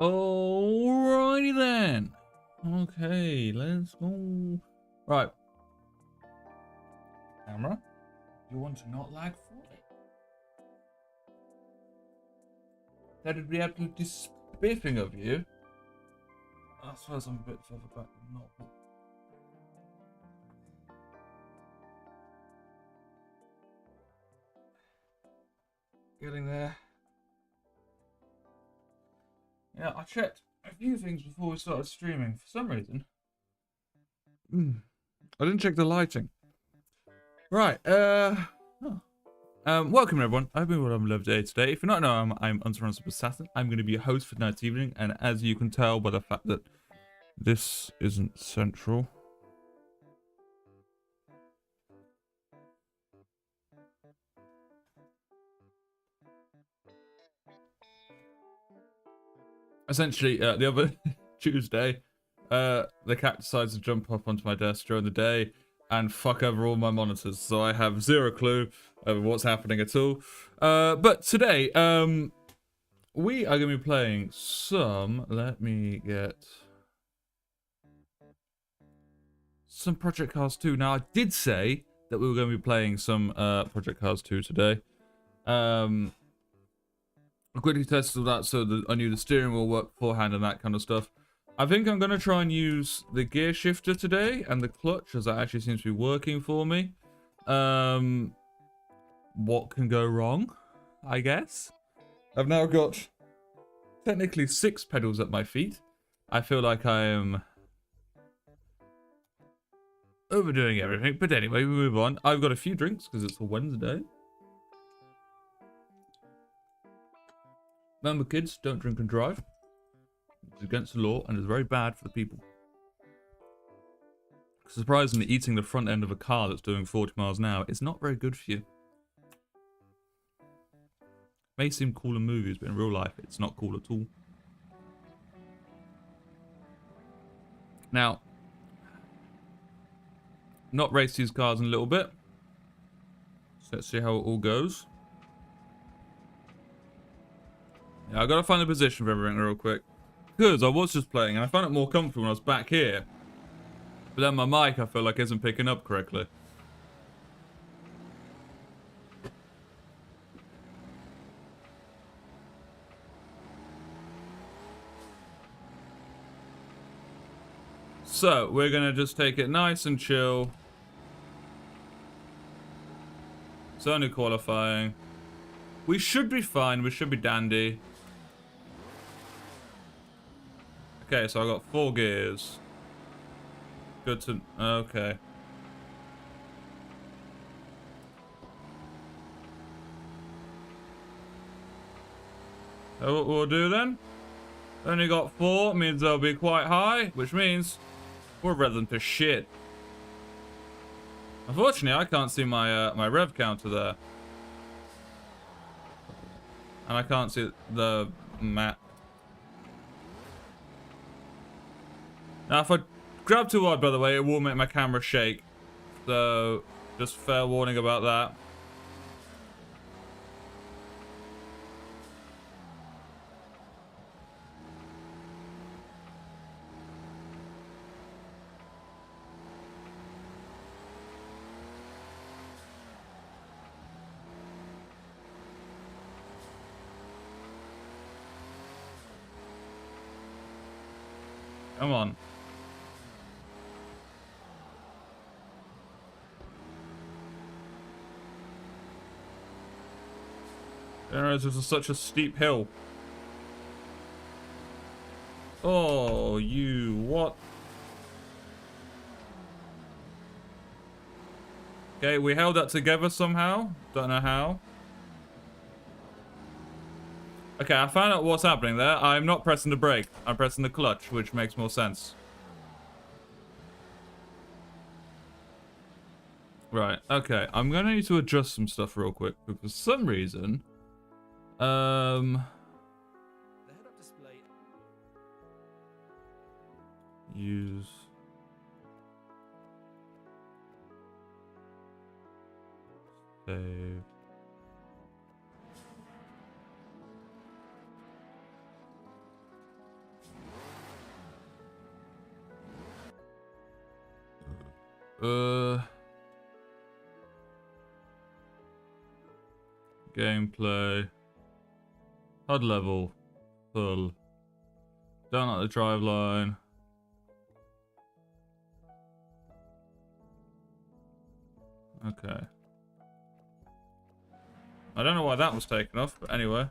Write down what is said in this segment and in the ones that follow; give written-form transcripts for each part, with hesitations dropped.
Alrighty then. Okay, let's go. Right. Camera, you want to not lag fully. That would be absolutely spiffing of you. I suppose I'm a bit further back than not. But... getting there. Yeah, I checked a few things before we started streaming. For some reason, I didn't check the lighting. Right. Welcome everyone. I hope you're having a lovely day today. If you don't know, I'm Unresponsive Assassin. I'm going to be your host for tonight's evening, and as you can tell by the fact that this isn't central. Essentially, the other Tuesday, the cat decides to jump up onto my desk during the day and fuck over all my monitors, so I have zero clue over what's happening at all. But today, we are going to be playing some, let me get some Project Cars 2. Now, I did say that we were going to be playing some Project Cars 2 today. I quickly tested all that so that I knew the steering wheel worked beforehand and that kind of stuff. I think I'm going to try and use the gear shifter today and the clutch, as that actually seems to be working for me. What can go wrong, I guess? I've now got technically 6 pedals at my feet. I feel like I am overdoing everything, but anyway, we move on. I've got a few drinks because it's a Wednesday. Remember, kids, don't drink and drive. It's against the law and is very bad for the people. Surprisingly, eating the front end of a car that's doing 40 miles an hour is not very good for you. May seem cool in movies, but in real life, it's not cool at all. Now, not race these cars in a little bit. So let's see how it all goes. Yeah, I gotta find the position for everything real quick. Because I was just playing and I found it more comfortable when I was back here. But then my mic, I feel like, isn't picking up correctly. So, we're gonna just take it nice and chill. It's only qualifying. We should be fine, we should be dandy. Okay, so I got 4 gears. Good to... okay. So what we'll do then? Only got 4, means they'll be quite high, which means we're revving to shit. Unfortunately, I can't see my my rev counter there. And I can't see the map. Now, if I grab too hard, by the way, it will make my camera shake. So, just fair warning about that. Come on. This is such a steep hill. Oh, you what? Okay, we held that together somehow. Don't know how. Okay, I found out what's happening there. I'm not pressing the brake. I'm pressing the clutch, which makes more sense. Right, okay. I'm gonna need to adjust some stuff real quick, but for some reason... use... save... Gameplay. HUD level. Full. Down at the drive line. Okay. I don't know why that was taken off, but anyway.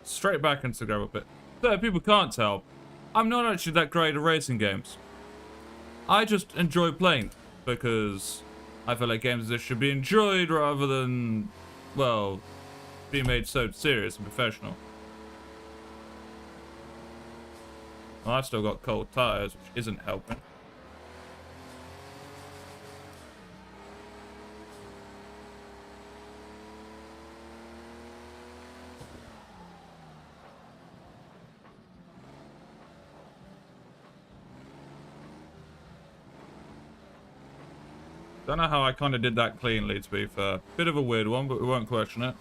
Straight back into gravel pit. So people can't tell, I'm not actually that great at racing games. I just enjoy playing because I feel like games as this should be enjoyed rather than, well, being made so serious and professional. Well, I've still got cold tires, which isn't helping. Don't know how I kind of did that cleanly, to be fair. Bit of a weird one, but we won't question it.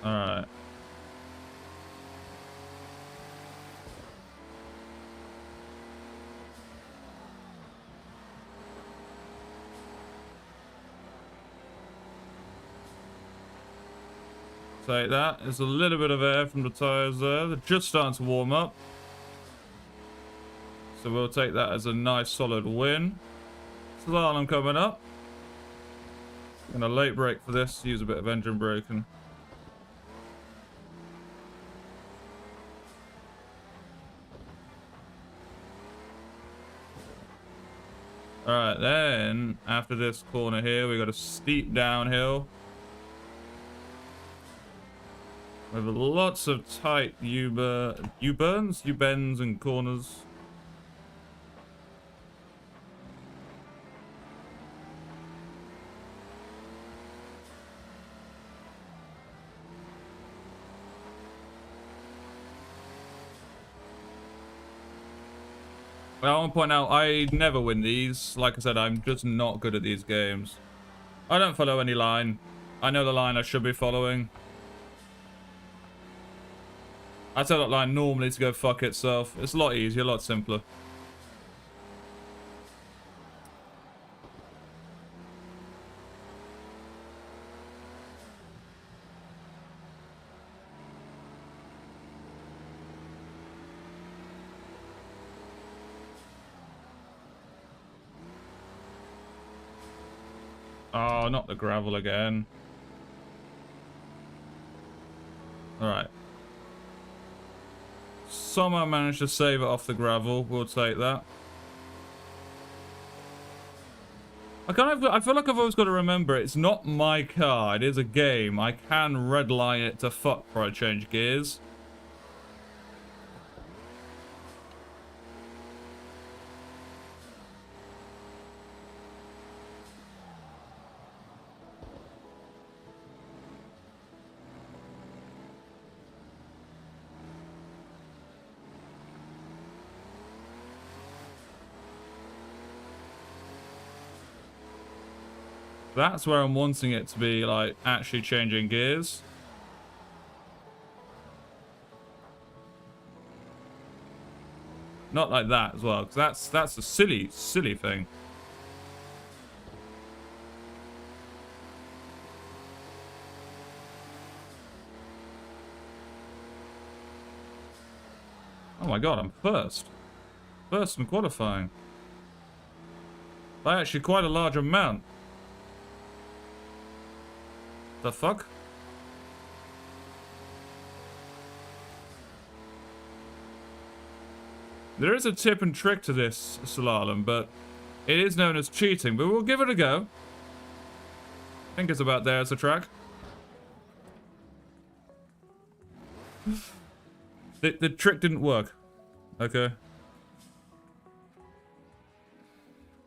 Alright. Take that. There's a little bit of air from the tyres there. They're just starting to warm up. So we'll take that as a nice solid win. Slalom coming up. Gonna late brake for this, use a bit of engine braking. Alright, then after this corner here, we got a steep downhill. With lots of tight U-bends and corners. Well, I want to point out, I never win these. Like I said, I'm just not good at these games. I don't follow any line. I know the line I should be following. I tell that line normally to go fuck itself. It's a lot easier, a lot simpler. Oh, not the gravel again. Alright. Somehow managed to save it off the gravel. We'll take that. I feel like I've always got to remember it's not my car. It is a game. I can redline it to fuck before I change gears. That's where I'm wanting it to be, like, actually changing gears. Not like that as well, because that's a silly thing. Oh my god, I'm first. First in qualifying. By actually quite a large amount. The fuck? There is a tip and trick to this slalom, but it is known as cheating, but we'll give it a go. I think it's about there as a track. The trick didn't work. Okay.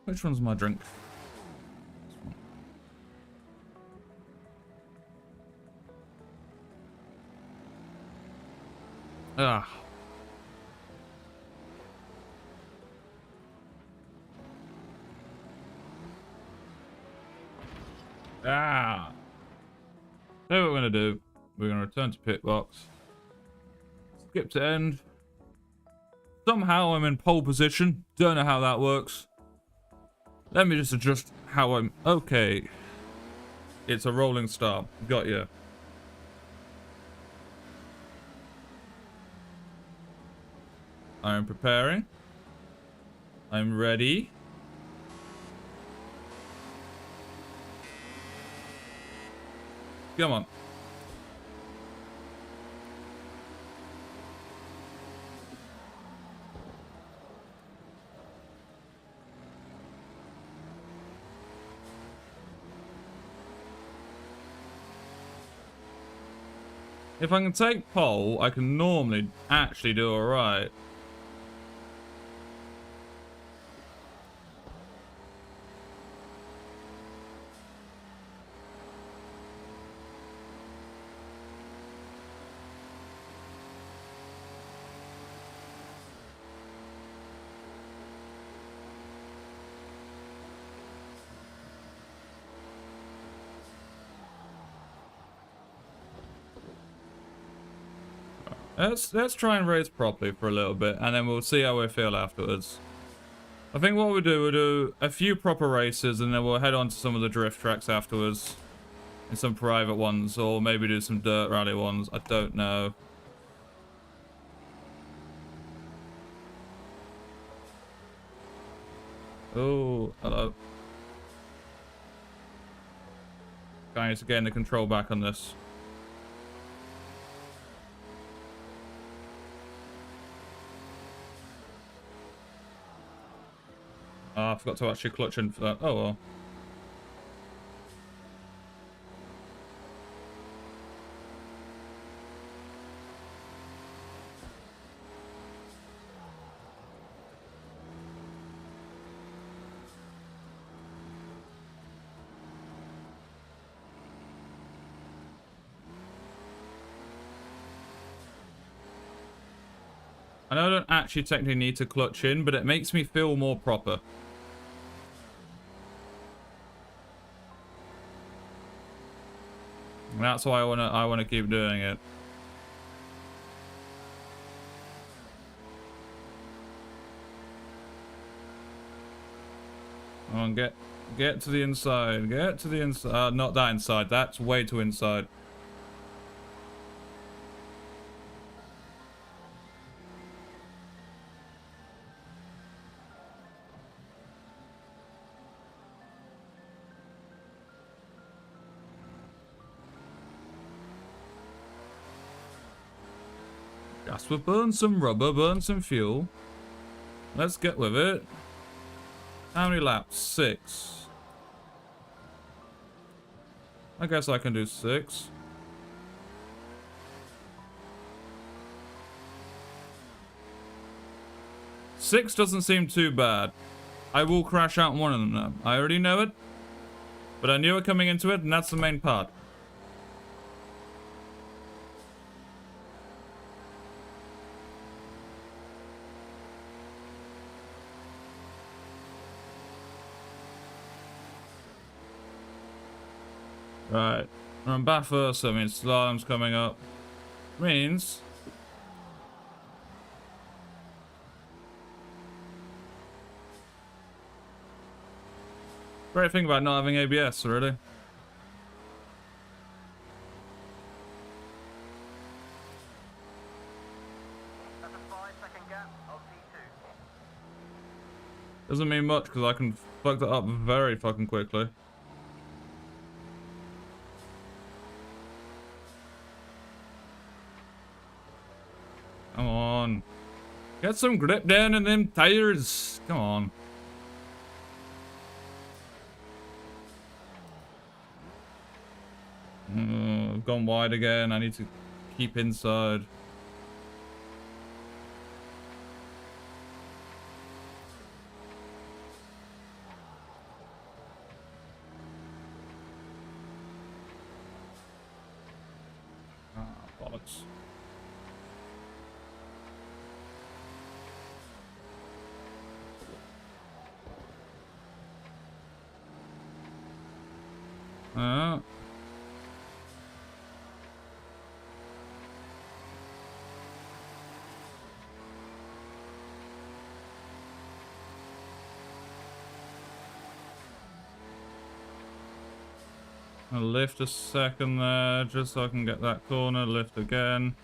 Which one's my drink? Ah. Ah. So what we're gonna do, we're gonna return to pit box. Skip to end. Somehow I'm in pole position. Don't know how that works. Let me just adjust how I'm... Okay. It's a rolling start. Got you. I'm preparing. I'm ready. Come on. If I can take pole, I can normally actually do alright. Let's try and race properly for a little bit, and then we'll see how we feel afterwards. I think what we'll do a few proper races, and then we'll head on to some of the drift tracks afterwards. And some private ones, or maybe do some dirt rally ones. I don't know. Oh, hello. Guys, getting the control back on this. Oh, I forgot to actually clutch in for that. Oh well. I know I don't actually technically need to clutch in, but it makes me feel more proper. And that's why I wanna keep doing it. Come on, get to the inside. Get to the inside. Not that inside. That's way too inside. Gas will burn some rubber, burn some fuel. Let's get with it. How many laps? 6. I guess I can do 6. Six doesn't seem too bad. I will crash out one of them now. I already know it. But I knew it coming into it, and that's the main part. Right. I'm back first, I mean, slalom's coming up. Means... Great thing about not having ABS, really. That's a 5-second gap of P2. Doesn't mean much, because I can fuck that up very fucking quickly. Come on. Get some grip down in them tires. Come on. I've gone wide again. I need to keep inside. Bollocks. Uh. I'll lift a second there, just so I can get that corner. Lift again.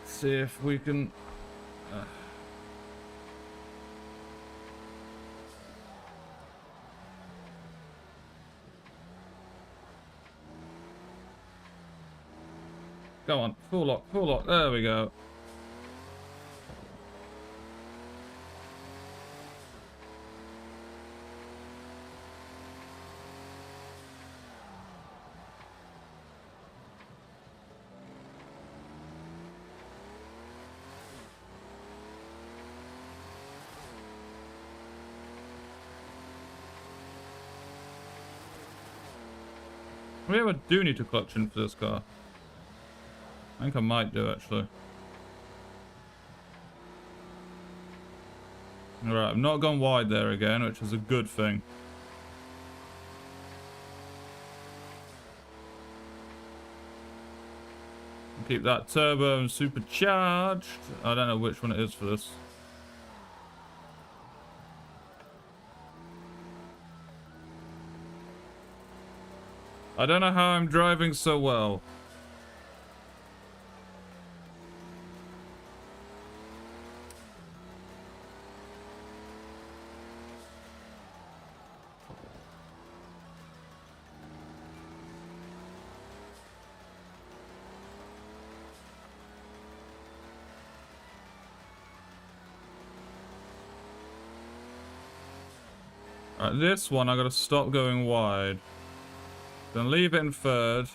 See if we can... Go on, full lock, full lock. There we go. We ever do need to clutch in for this car. I think I might do, actually. Alright, I've not gone wide there again, which is a good thing. Keep that turbo and supercharged. I don't know which one it is for this. I don't know how I'm driving so well. Alright, this one I gotta stop going wide. Then leave it in third.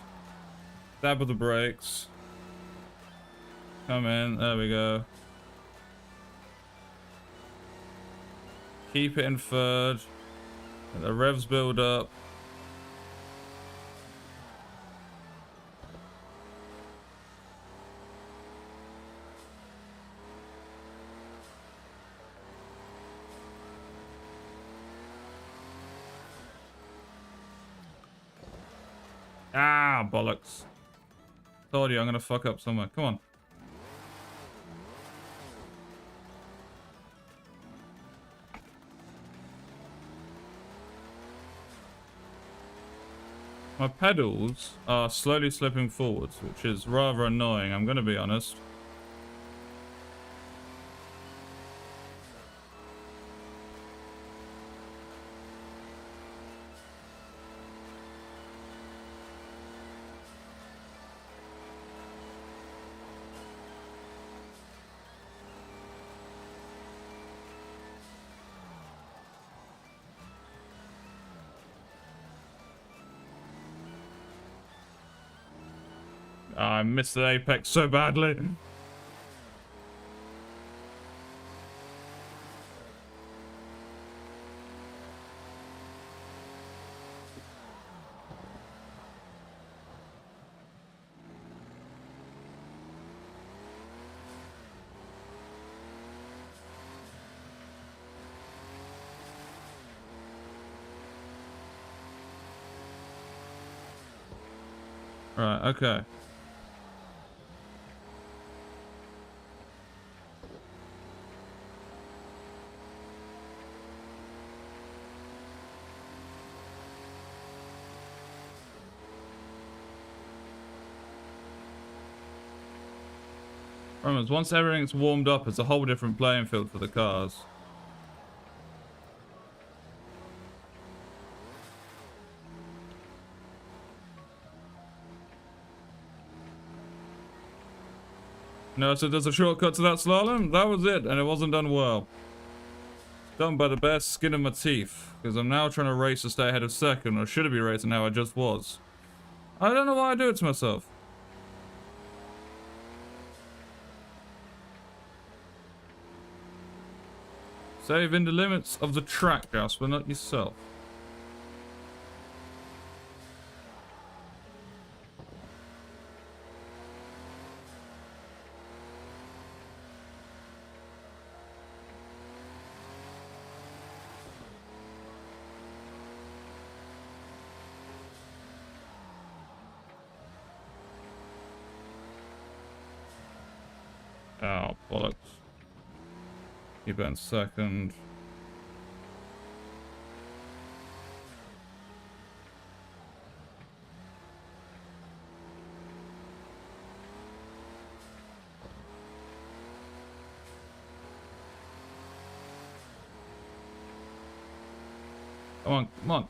Dab with the brakes. Come in, there we go. Keep it in third. Let the revs build up. Ah, bollocks. Told you I'm gonna fuck up somewhere. Come on. My pedals are slowly slipping forwards, which is rather annoying, I'm gonna be honest. I missed the apex so badly. Right, okay. Remember, once everything's warmed up, it's a whole different playing field for the cars. No, so there's a shortcut to that slalom? That was it, and it wasn't done well. Done by the best skin of my teeth, because I'm now trying to race to stay ahead of second, or should I be racing how I just was? I don't know why I do it to myself. Save in the limits of the track, Jasper, not yourself. Oh, bollocks. Keep it in second. Come on, come on.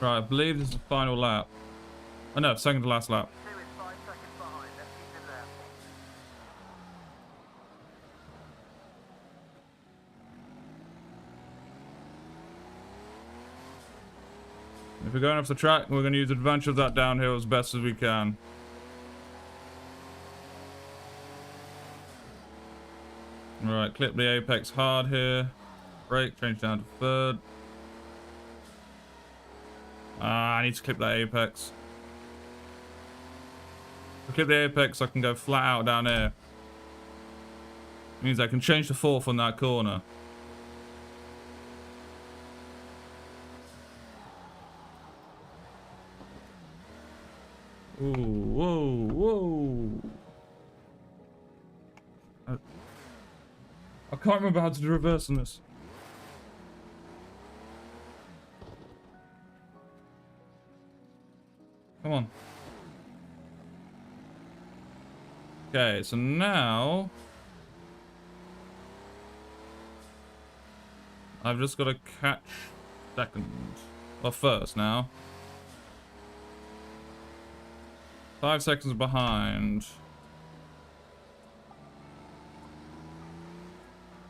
Right, I believe this is the final lap. Oh no, second to last lap. 2 is 5 seconds behind. Let's keep him there. If we're going off the track, we're going to use advantage of that downhill as best as we can. Right, clip the apex hard here. Brake, change down to third. I need to clip that apex. If I clip the apex, I can go flat out down here. Means I can change to fourth on that corner. Ooh, whoa, whoa. I can't remember how to do reverse on this. Come on. Okay, so now I've just got to catch second. Well, first now. 5 seconds behind.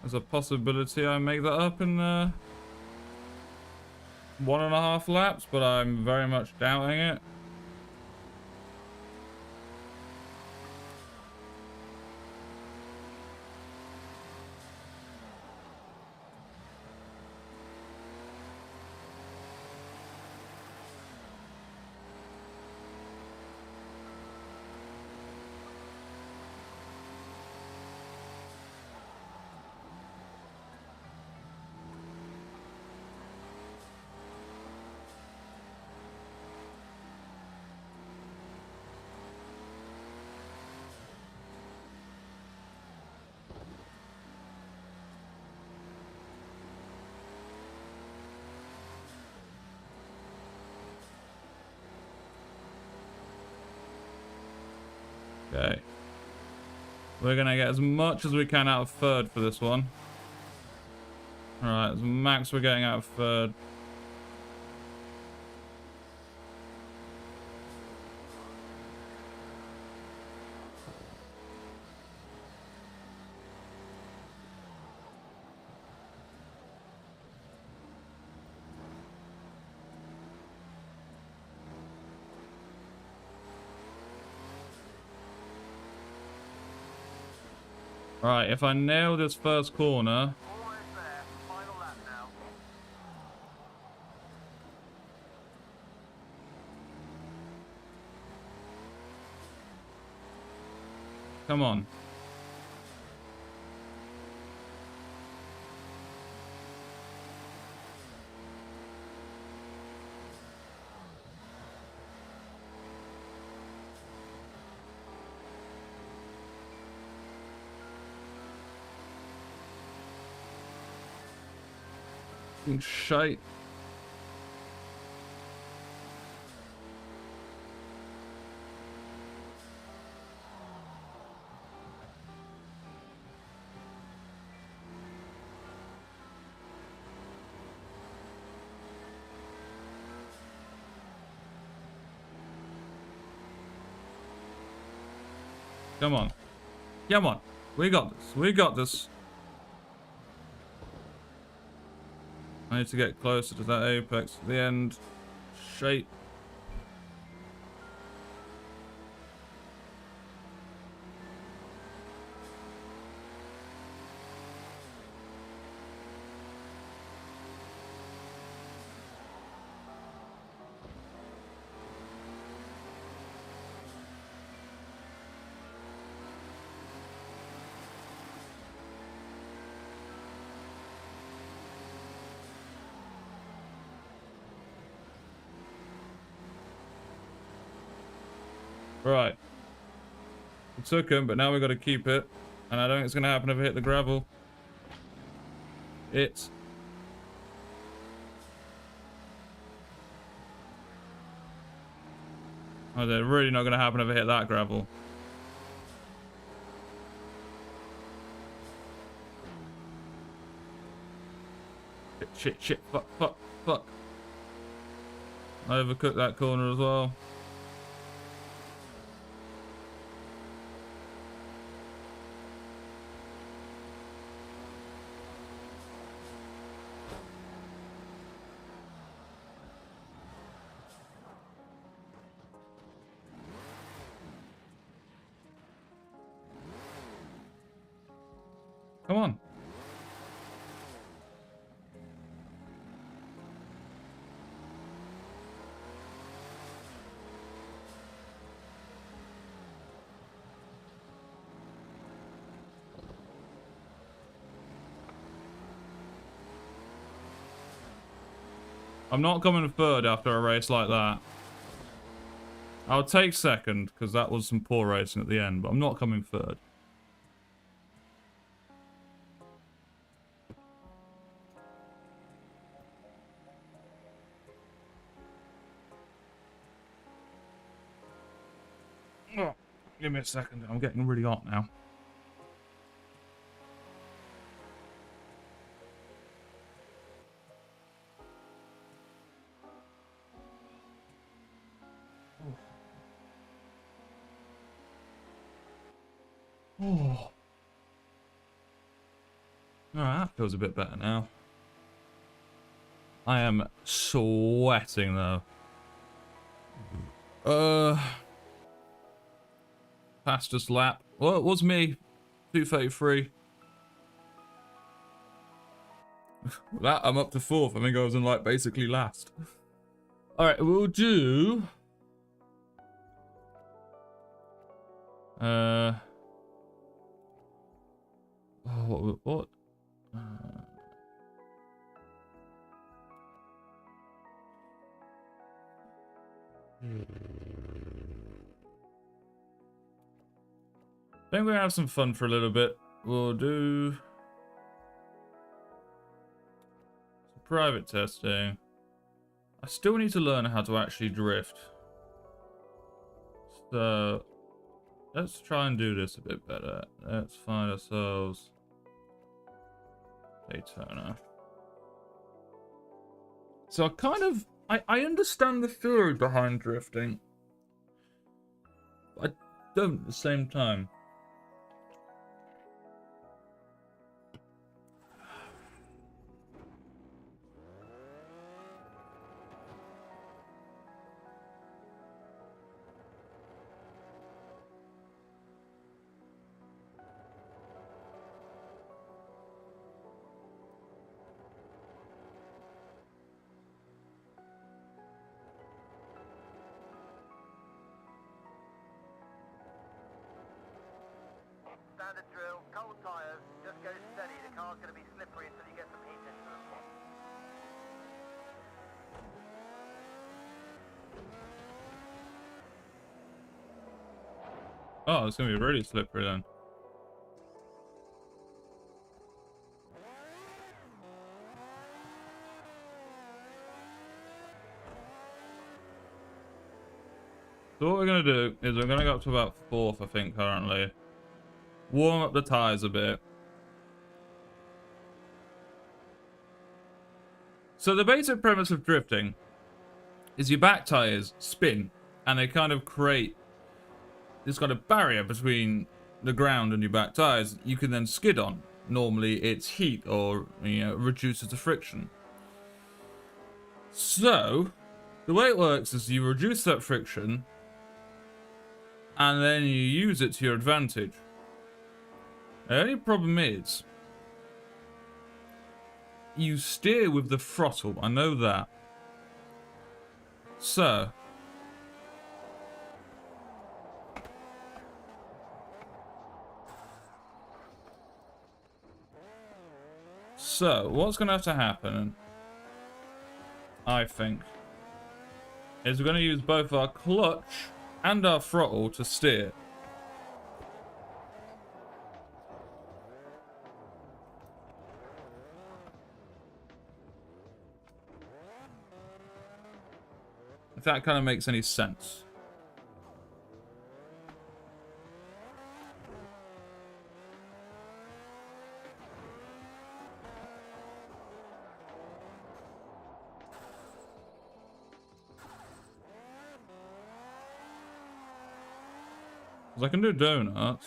There's a possibility I make that up in 1.5 laps, but I'm very much doubting it. Okay. We're gonna get as much as we can out of third for this one. Alright, as max we're getting out of third. Alright, if I nail this first corner, Almost there. Final lap now. come on. Shite. Come on. Come on. We got this. We got this. I need to get closer to that apex at the end. Shite. Right. We took him, but now we got to keep it. And I don't think it's going to happen if I hit the gravel. It's... Oh, they're really not going to happen if I hit that gravel. Shit, fuck. I overcooked that corner as well. Come on. I'm not coming third after a race like that. I'll take second, because that was some poor racing at the end, but I'm not coming third. Oh, give me a second. I'm getting really hot now. Oh. Alright, that feels a bit better now. I am sweating though. Fastest lap. Well, it was me. 2:33. That I'm up to fourth. I think I was in like basically last. Alright, we'll do... Oh, what? I think we're gonna have some fun for a little bit. We'll do some private testing. I still need to learn how to actually drift. So let's try and do this a bit better. Let's find ourselves Daytona. So I understand the theory behind drifting. I don't at the same time. Standard drill, cold tyres, just go steady. The car's going to be slippery until you get some heat into them. Oh, it's gonna be really slippery then. So what we're gonna do is we're gonna go up to about fourth, I think, currently. Warm up the tyres a bit. So the basic premise of drifting is your back tyres spin and they kind of create this kind of barrier between the ground and your back tyres you can then skid on. Normally it's heat or, you know, reduces the friction. So the way it works is you reduce that friction and then you use it to your advantage. The only problem is you steer with the throttle. I know that. So what's going to have to happen, I think, is we're going to use both our clutch and our throttle to steer. If that kind of makes any sense. I can do donuts.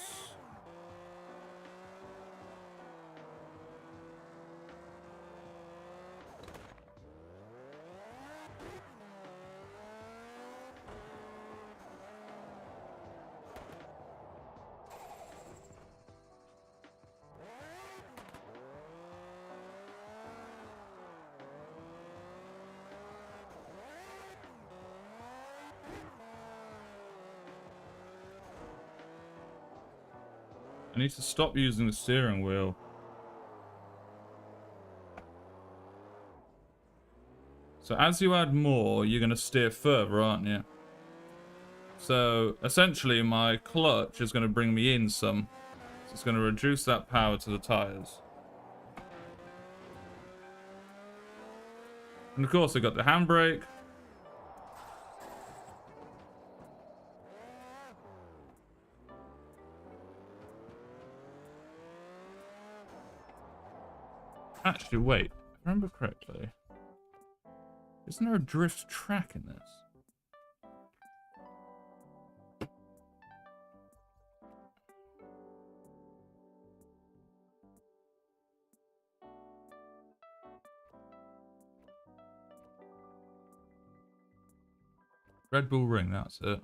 I need to stop using the steering wheel. So as you add more, you're going to steer further, aren't you? So essentially my clutch is going to bring me in some. So it's going to reduce that power to the tires. And of course I got the handbrake. Actually, wait. If I remember correctly, isn't there a drift track in this? Red Bull Ring, that's it.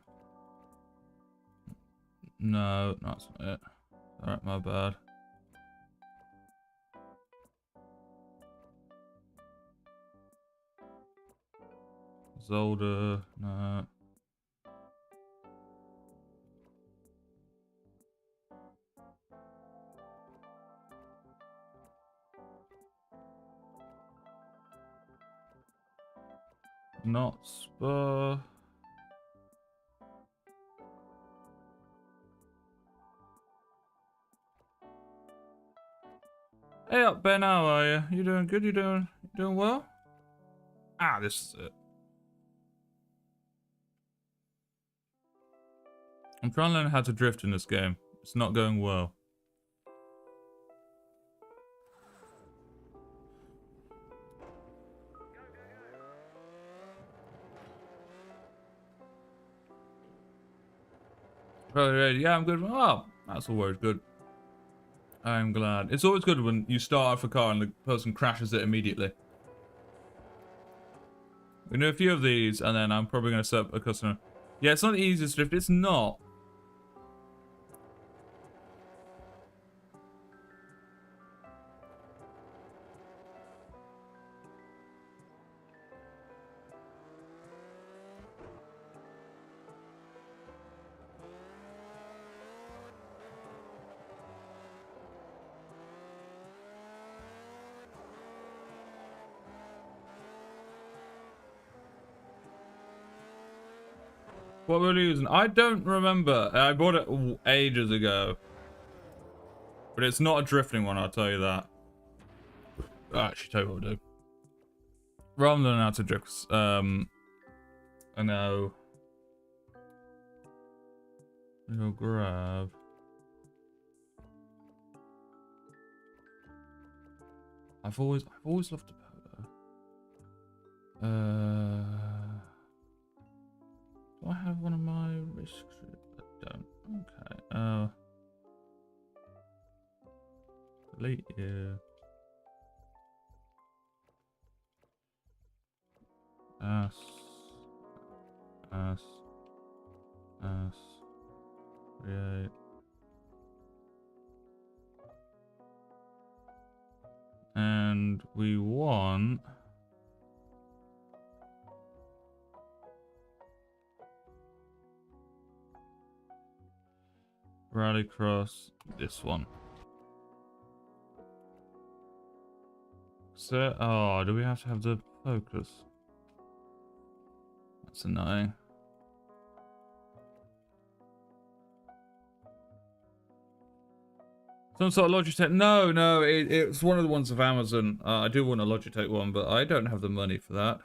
No, that's not it. Alright, my bad. Zolder, no. Not Spur. Hey up, Ben, how are you? You doing good? You doing well? Ah, this is it. I'm trying to learn how to drift in this game. It's not going well. Yeah, I'm good. Oh, that's always good. I'm glad. It's always good when you start off a car and the person crashes it immediately. We do a few of these, and then I'm probably going to set up a customer. Yeah, it's not the easiest drift. It's not. What were we using? I don't remember. I bought it ages ago. But it's not a drifting one, I'll tell you that. I'll actually tell you what we'll do. Rather than how to drift, I know. You'll grab. I've always loved the polo. Do I have one of my risks? I don't. Okay. Delete here. S. Create. And we want. Rallycross, this one. So, oh, do we have to have the focus? That's annoying. Some sort of Logitech. No, no, it's one of the ones of Amazon. I do want a Logitech one, but I don't have the money for that.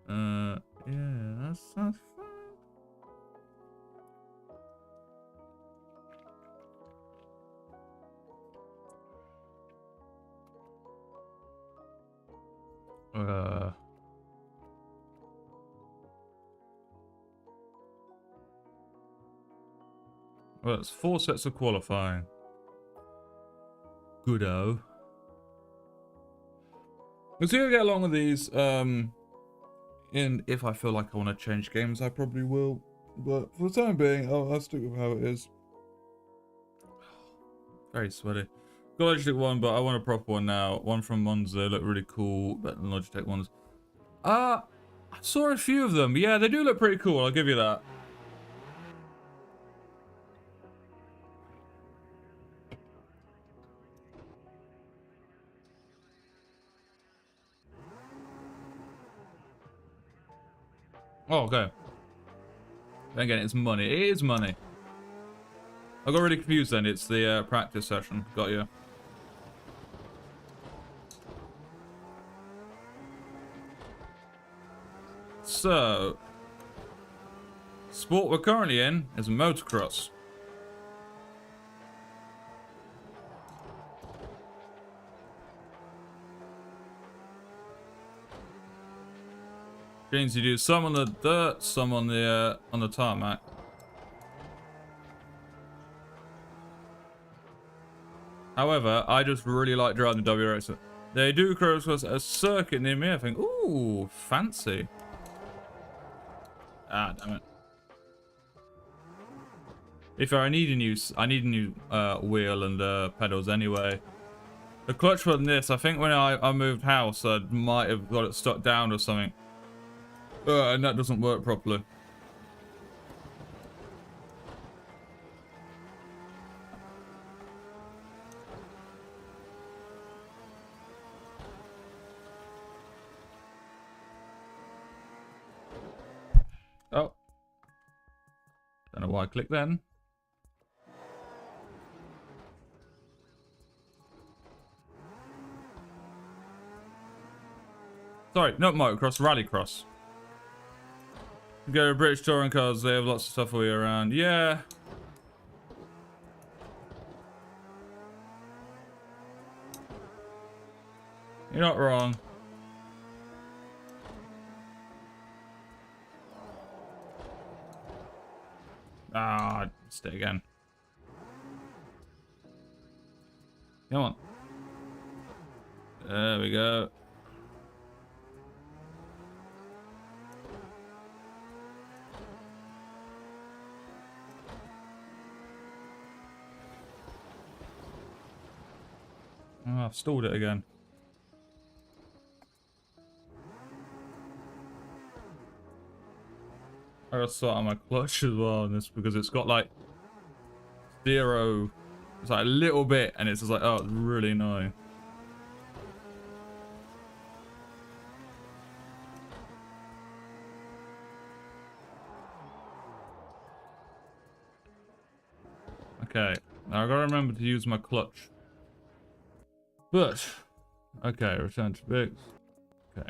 Yeah, that's fine. Well, it's 4 sets of qualifying. Goodo. We'll see how we get along with these. And if I feel like I want to change games, I probably will. But for the time being, I'll stick with how it is. Very sweaty. Got a Logitech one, but I want a proper one now. One from Monza. They look really cool. Better than Logitech ones. I saw a few of them. Yeah, they do look pretty cool. I'll give you that. Oh, okay. Again, it's money. It is money. I got really confused then. It's the practice session. Got you. So, sport we're currently in is motocross. Means you do some on the dirt, some on the tarmac. However, I just really like driving the WRX. They do cross a circuit near me. I think, ooh, fancy. Ah, damn it. If I need a new wheel and pedals anyway. The clutch on this, I think when I moved house, I might have got it stuck down or something. And that doesn't work properly. Oh. Don't know why I clicked then. Sorry, not motocross, rallycross. You go to British touring cars, they have lots of stuff all year round. Yeah. You're not wrong. Ah, missed it again. Come on. There we go. Oh, I've stalled it again. I gotta sort out my clutch as well on this because it's got like 0. It's like a little bit and it's just like, oh, it's really annoying. Okay, now I gotta remember to use my clutch. But, okay, return to Bix. Okay.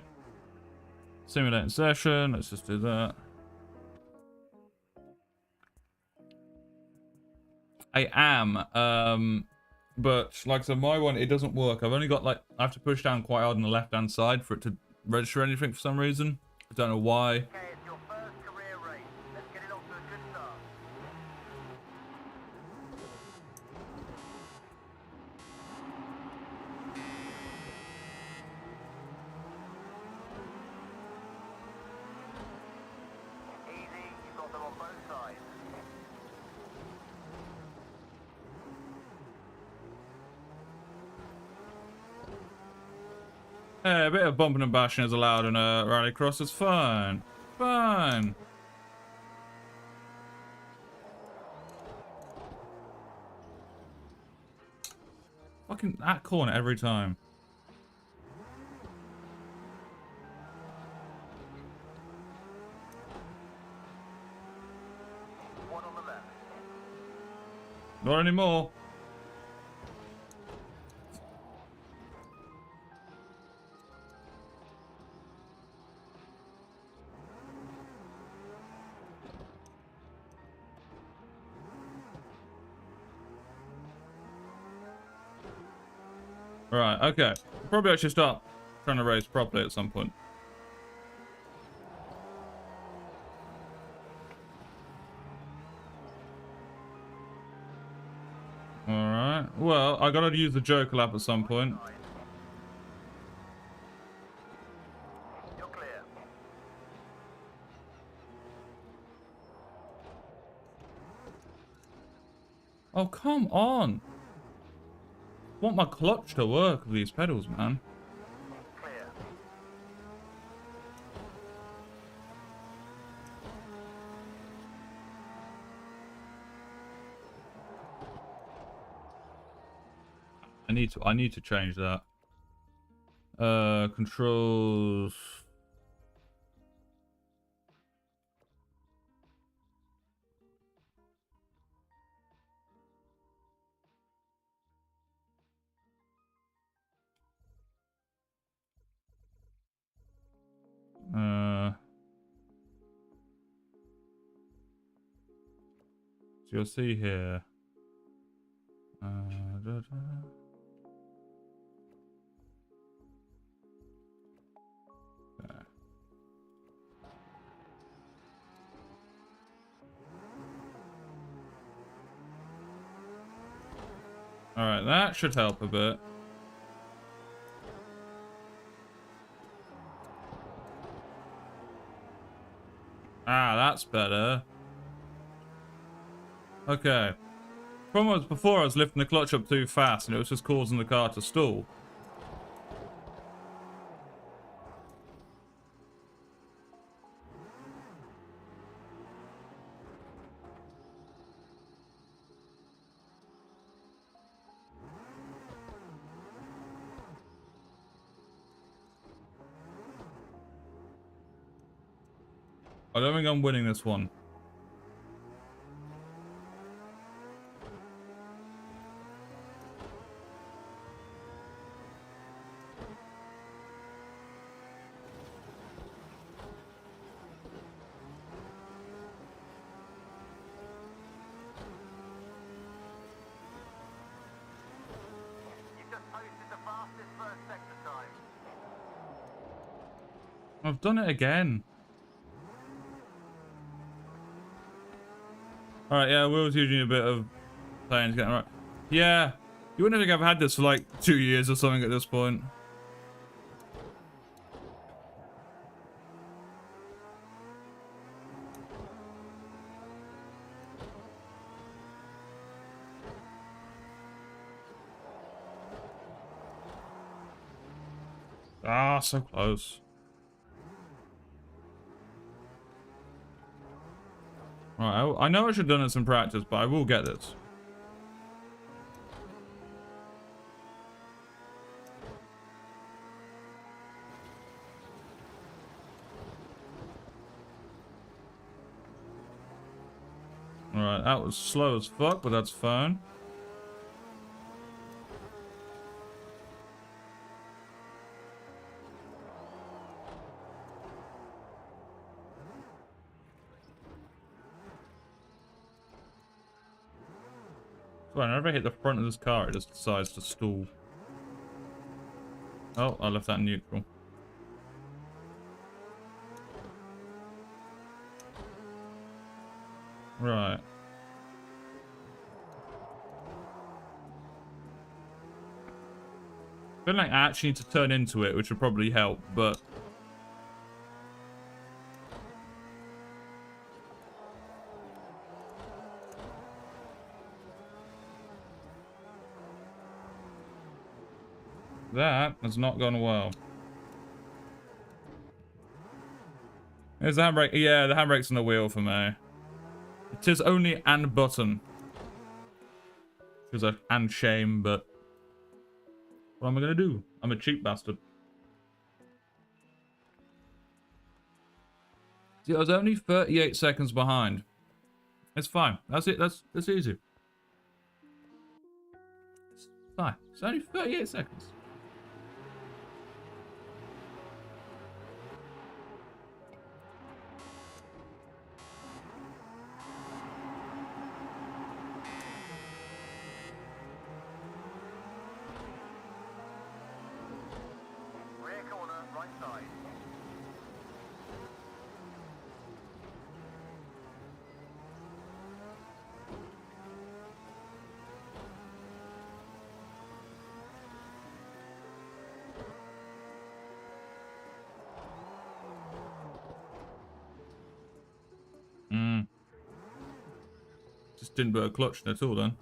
Simulating session, let's just do that. I am, but like I said, my one, it doesn't work. I've only got like, I have to push down quite hard on the left-hand side for it to register anything for some reason. I don't know why. Okay, it's your first career race. Let's get it off to a good start. Easy, you've got them on both sides. Yeah, a bit of bumping and bashing is allowed in a rallycross. It's fine. Fine. Fucking that corner every time. One on the left. Not anymore. Right, okay. Probably I should start trying to race properly at some point. Alright. Well, I gotta use the Joker lap at some point. You're clear. Oh, come on. I want my clutch to work with these pedals, man. Clear. I need to change that. Controls. So you'll see here. Da, da. There. Alright, that should help a bit. Ah, that's better. Okay. Problem was before I was lifting the clutch up too fast and it was just causing the car to stall. I don't think I'm winning this one. You've just posted the fastest first sector time. I've done it again. Alright, yeah, Will's using a bit of playing to get it right. Yeah, you wouldn't think I've had this for like 2 years or something at this point. Ah, so close. Right, I know I should have done this in practice, but I will get this. Alright, that was slow as fuck, but that's fine. Whenever I hit the front of this car, it just decides to stall. Oh, I left that in neutral. Right. I feel like I actually need to turn into it, which would probably help, but... that has not gone well. Is the handbrake? Yeah, the handbrake's on the wheel for me. It is only and button. Because and shame, but... what am I gonna do? I'm a cheap bastard. See, I was only 38 seconds behind. It's fine. That's it. That's easy. It's fine. It's only 38 seconds. Just didn't put a clutch in at all then.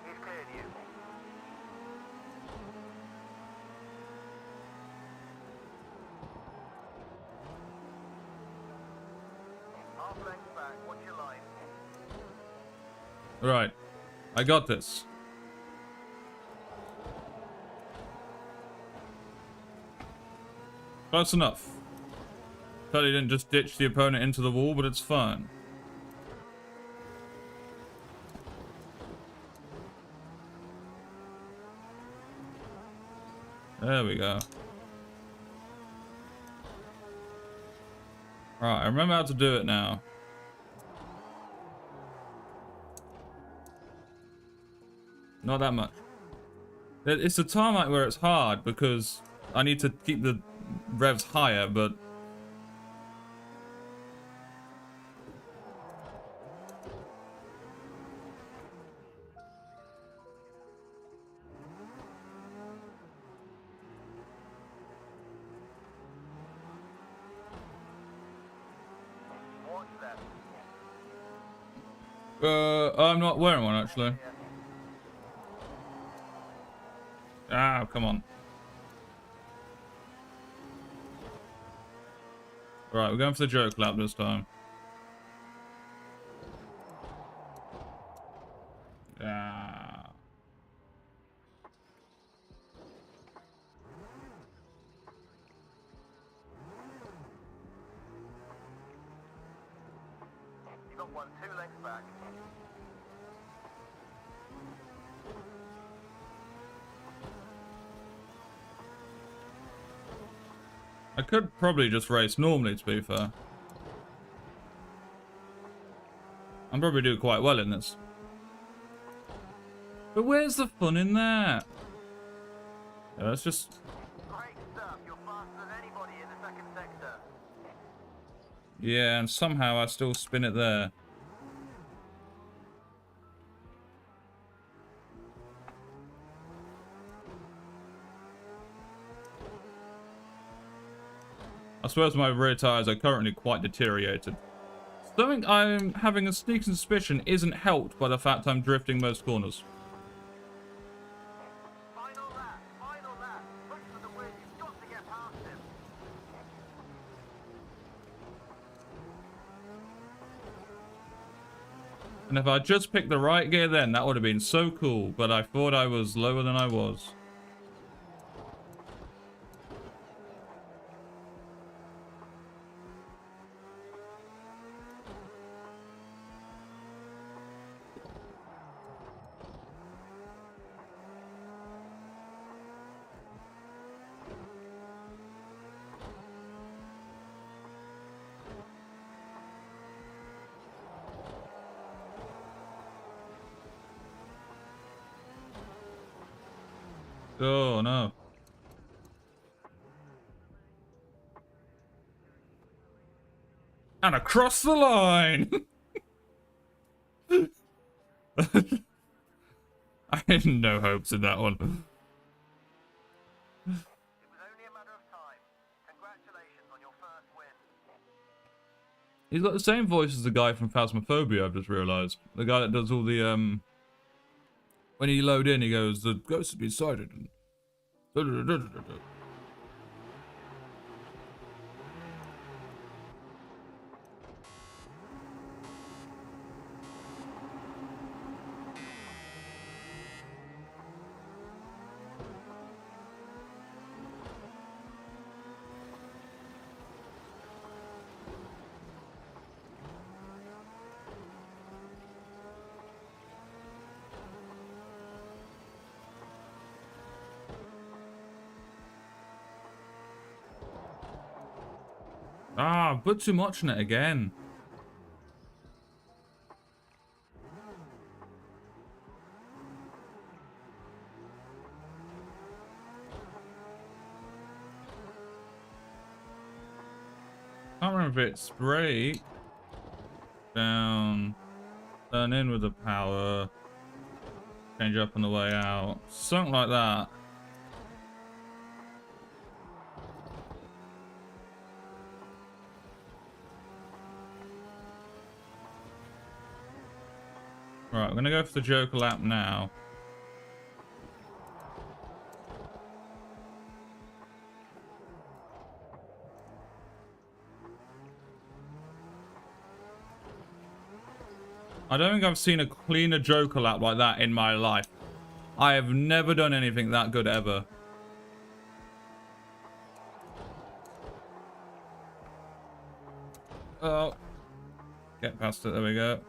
He's cleared you. Half length back, watch your line. Right. I got this. Close enough. Totally didn't just ditch the opponent into the wall, but it's fine. There we go. Right, I remember how to do it now. Not that much. It's a tarmac where it's hard because I need to keep the revs higher, but... Watch left. I'm not wearing one actually. Yeah. Ah, come on. Right, we're going for the joke lap this time. Ah. You got one, 2 lengths back. I could probably just race normally, to be fair. I'm probably do quite well in this. But where's the fun in that? Yeah, let's just... Great stuff. You're faster than anybody in the second sector. Yeah, and somehow I still spin it there. I suppose my rear tyres are currently quite deteriorated. Something I'm having a sneaking suspicion isn't helped by the fact I'm drifting most corners. Final lap. Final lap. Push for the win. You've got to get past him. And if I just picked the right gear then, that would have been so cool, but I thought I was lower than I was. Oh no. And across the line! I had no hopes in that one. It was only a matter of time. Congratulations on your first win. He's got the same voice as the guy from Phasmophobia, I've just realised. The guy that does all the, when you load in, he goes, the ghost has been sighted. Ah, put too much in it again. Can't remember if it's brake, down, turn in with the power, change up on the way out, something like that. Right, I'm gonna go for the Joker lap now. I don't think I've seen a cleaner Joker lap like that in my life. I have never done anything that good ever. Oh. Get past it, there we go.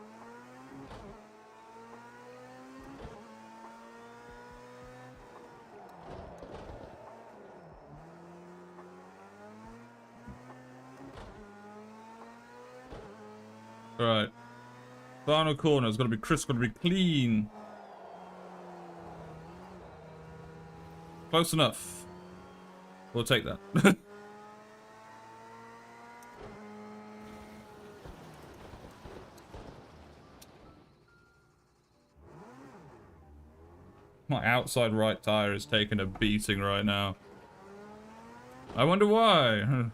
Right. Final corner, it's gotta be crisp, gotta be clean. Close enough. We'll take that. My outside right tire is taking a beating right now. I wonder why.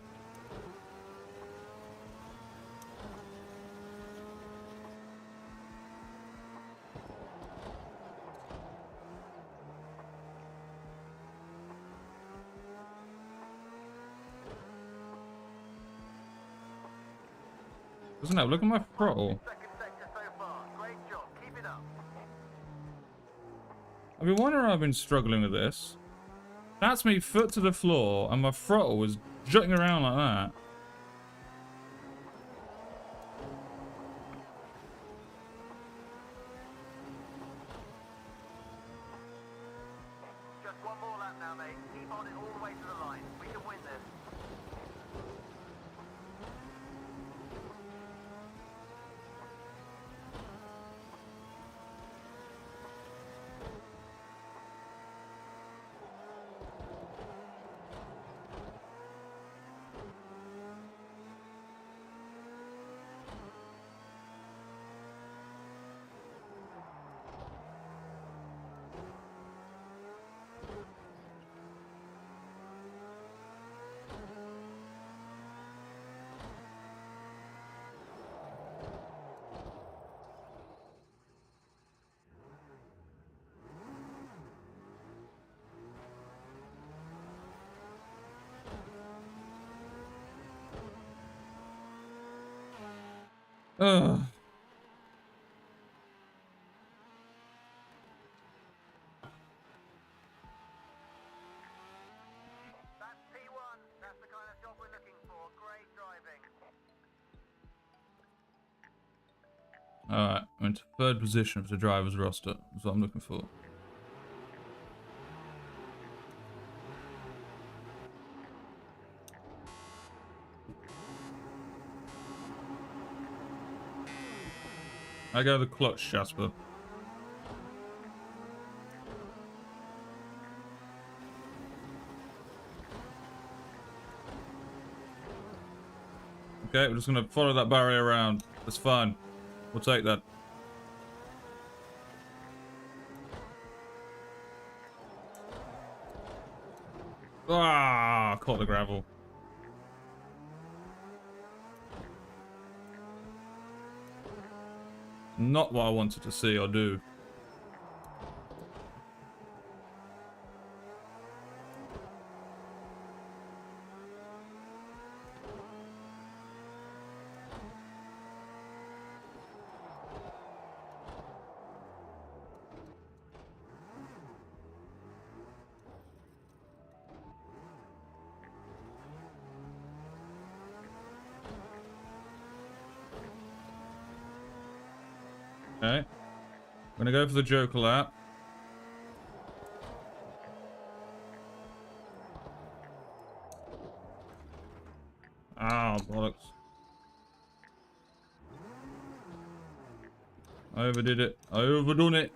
Doesn't it? Look at my throttle. Second sector so far. Great job. Keep it up. I've been wondering why I've been struggling with this. That's me foot to the floor and my throttle was jutting around like that. Just one more lap now, mate. Keep on it all the way to the line. We can win this. Ugh. That's P1. That's the kind of job we're looking for. Great driving. Alright, I'm into third position for the driver's roster. That's what I'm looking for. I go the clutch, Jasper. Okay, we're just gonna follow that barrier around. That's fine. We'll take that. Ah, caught the gravel. Not what I wanted to see or do. Okay. I'm gonna go for the Joker lap. Ah, bollocks. I overdid it. I overdone it.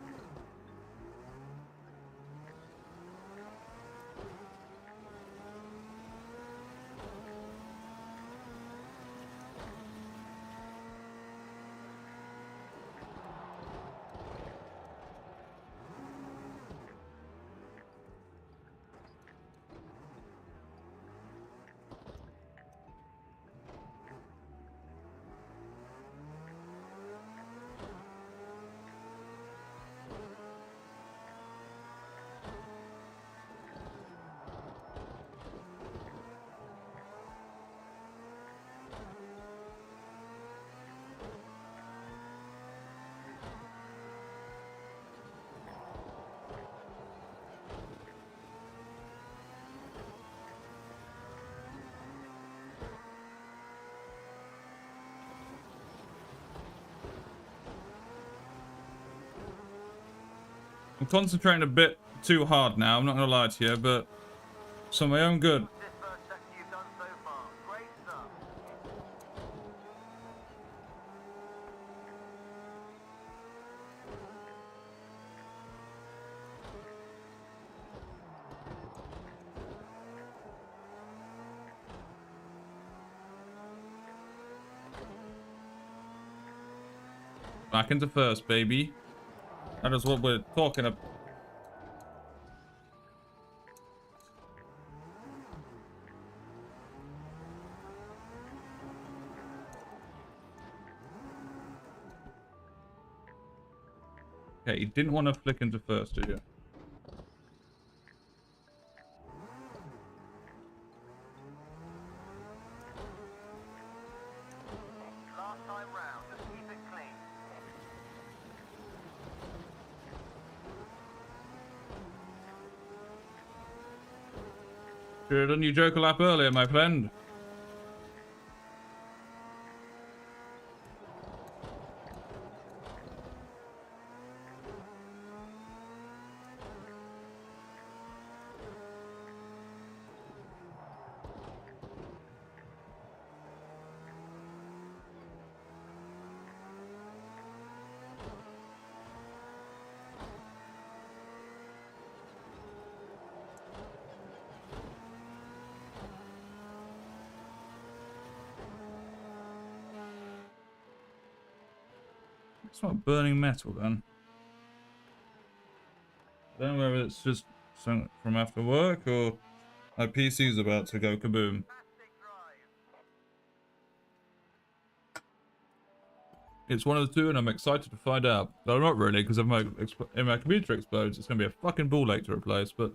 I'm concentrating a bit too hard now, I'm not going to lie to you, but it's for my own good. This first sector you've done so far. Great stuff. Back into first, baby. That is what we're talking about. Okay, you didn't want to flick into first, did you? Last time round, just keep it clean. Should have done your joker lap earlier, my friend. It's not burning metal then. I don't know whether it's just something from after work or my PC's about to go kaboom. Fantastic drive. It's one of the two, and I'm excited to find out. No, not really, because if my computer explodes, it's going to be a fucking ball ache to replace, but...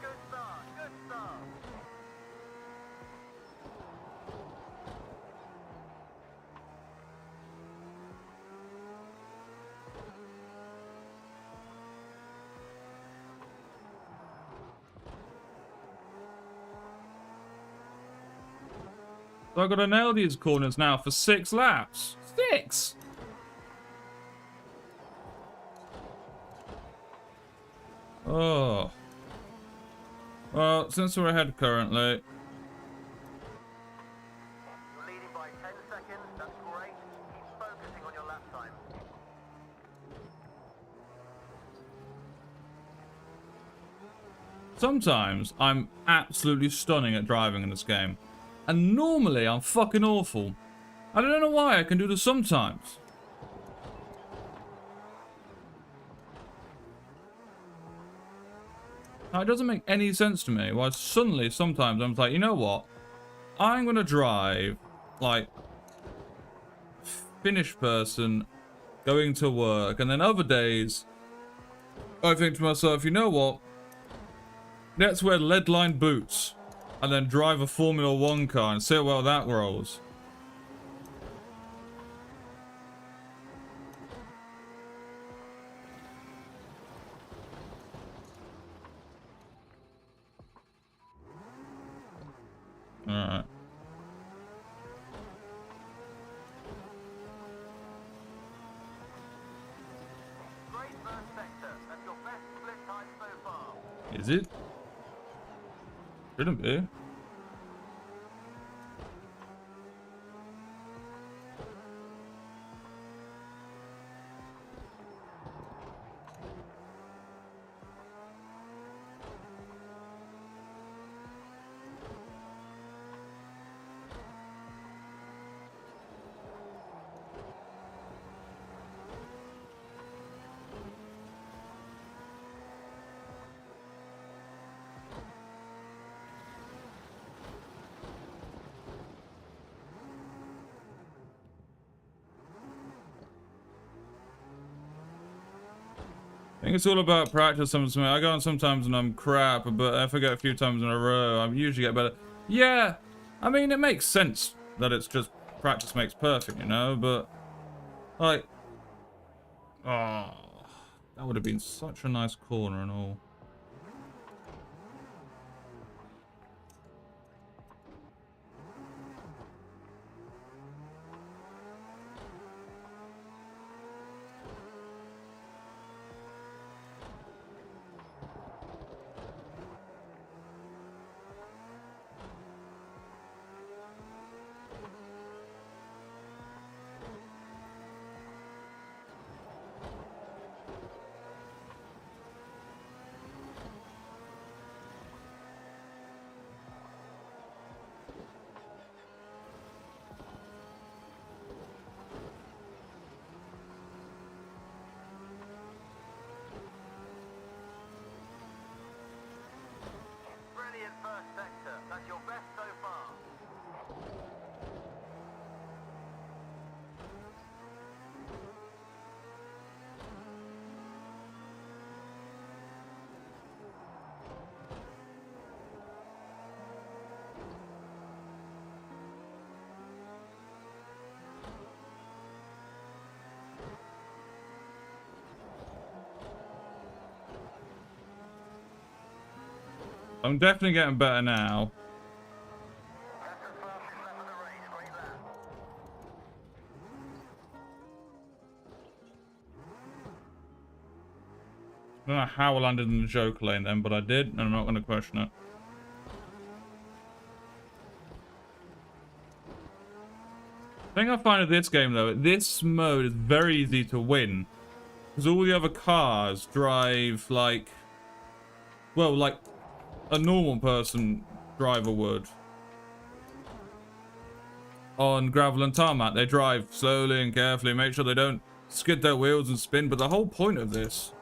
Good start, good start. So I've got to nail these corners now for 6 laps. 6! Oh. Well, since we're ahead currently, You're leading by 10 seconds, that's great. Keep focusing on your lap time. sometimes I'm absolutely stunning at driving in this game. And normally I'm fucking awful. I don't know why I can do this sometimes. Now, it doesn't make any sense to me why suddenly sometimes I'm like, you know what? I'm gonna drive like Finnish person going to work, and then other days I think to myself, you know what? Let's wear lead-lined boots and then drive a Formula 1 car and see how well that rolls. Alright. Great first sector. That's your best split time so far. Is it? Shouldn't be. think it's all about practice. I go on sometimes and I'm crap, but if I get a few times in a row, I usually get better. Yeah, I mean, it makes sense that it's just practice makes perfect, you know, but, like, oh, that would have been such a nice corner and all. Brilliant first sector. That's your best so far. I'm definitely getting better now. That's the fastest lap of the race. Great lap. I don't know how I landed in the joke lane then, but I did, and I'm not going to question it. The thing I find with this game, though, this mode is very easy to win. Because all the other cars drive like... Well, like a normal person driver would. On gravel and tarmac, they drive slowly and carefully, make sure they don't skid their wheels and spin. But the whole point of this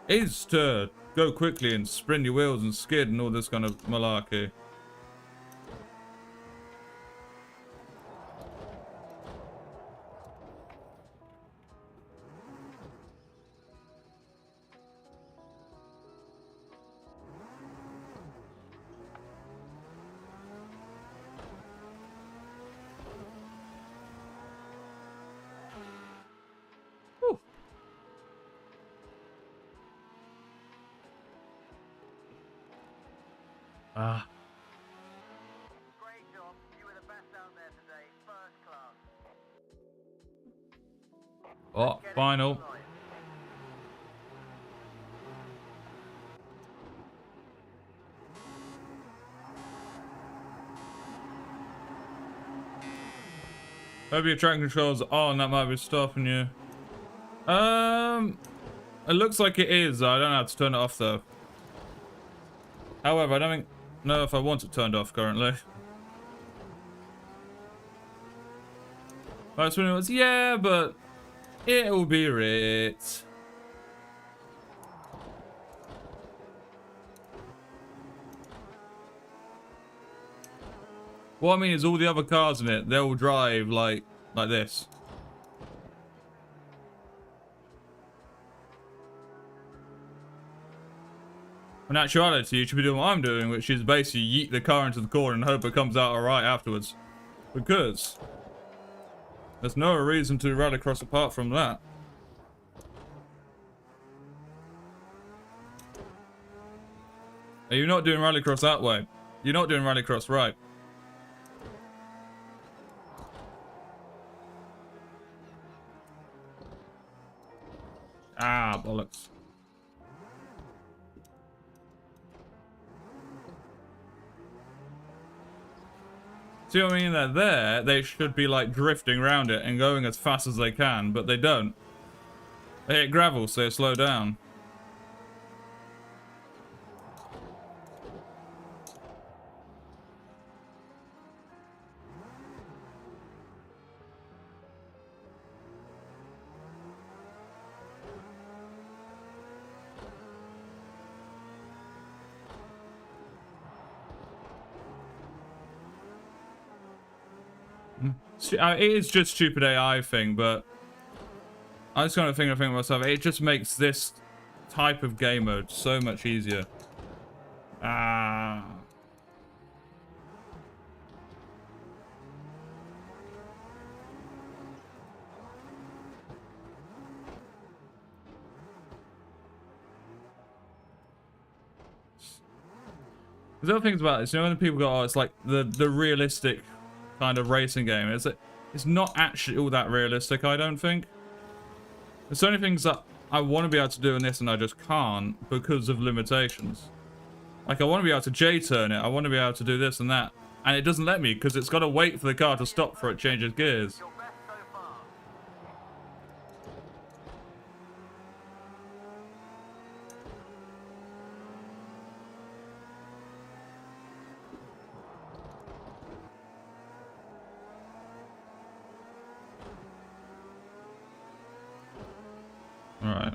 is to go quickly and sprint your wheels and skid and all this kind of malarkey. Ah. Great job. You were the best out there today. First class. Oh, Get it final. right. Maybe your traction controls are on, that might be stopping you. It looks like it is. I don't know how to turn it off though. However, I don't know if I want it turned off currently. Last one was, yeah, but it'll be it. What I mean is all the other cars in it, they'll drive like this. In actuality, you should be doing what I'm doing, which is basically yeet the car into the corner and hope it comes out alright afterwards. Because there's no reason to ride across apart from that. Are you not doing rallycross that way? You're not doing rallycross right. Ah, bollocks. See what I mean? They're there. They should be like drifting around it and going as fast as they can, but they don't. They hit gravel, so they slow down. It is just stupid AI thing, but I was kind of thinking to myself, it just makes this type of game mode so much easier. Ah. There's other things about this. You know when people go, oh, it's like the realistic kind of racing game. It's not actually all that realistic, I don't think. There's so many things that I want to be able to do in this and I just can't because of limitations. Like, I want to be able to J-turn it. I want to be able to do this and that. And it doesn't let me because it's got to wait for the car to stop before it changes gears. Your best so far. Alright.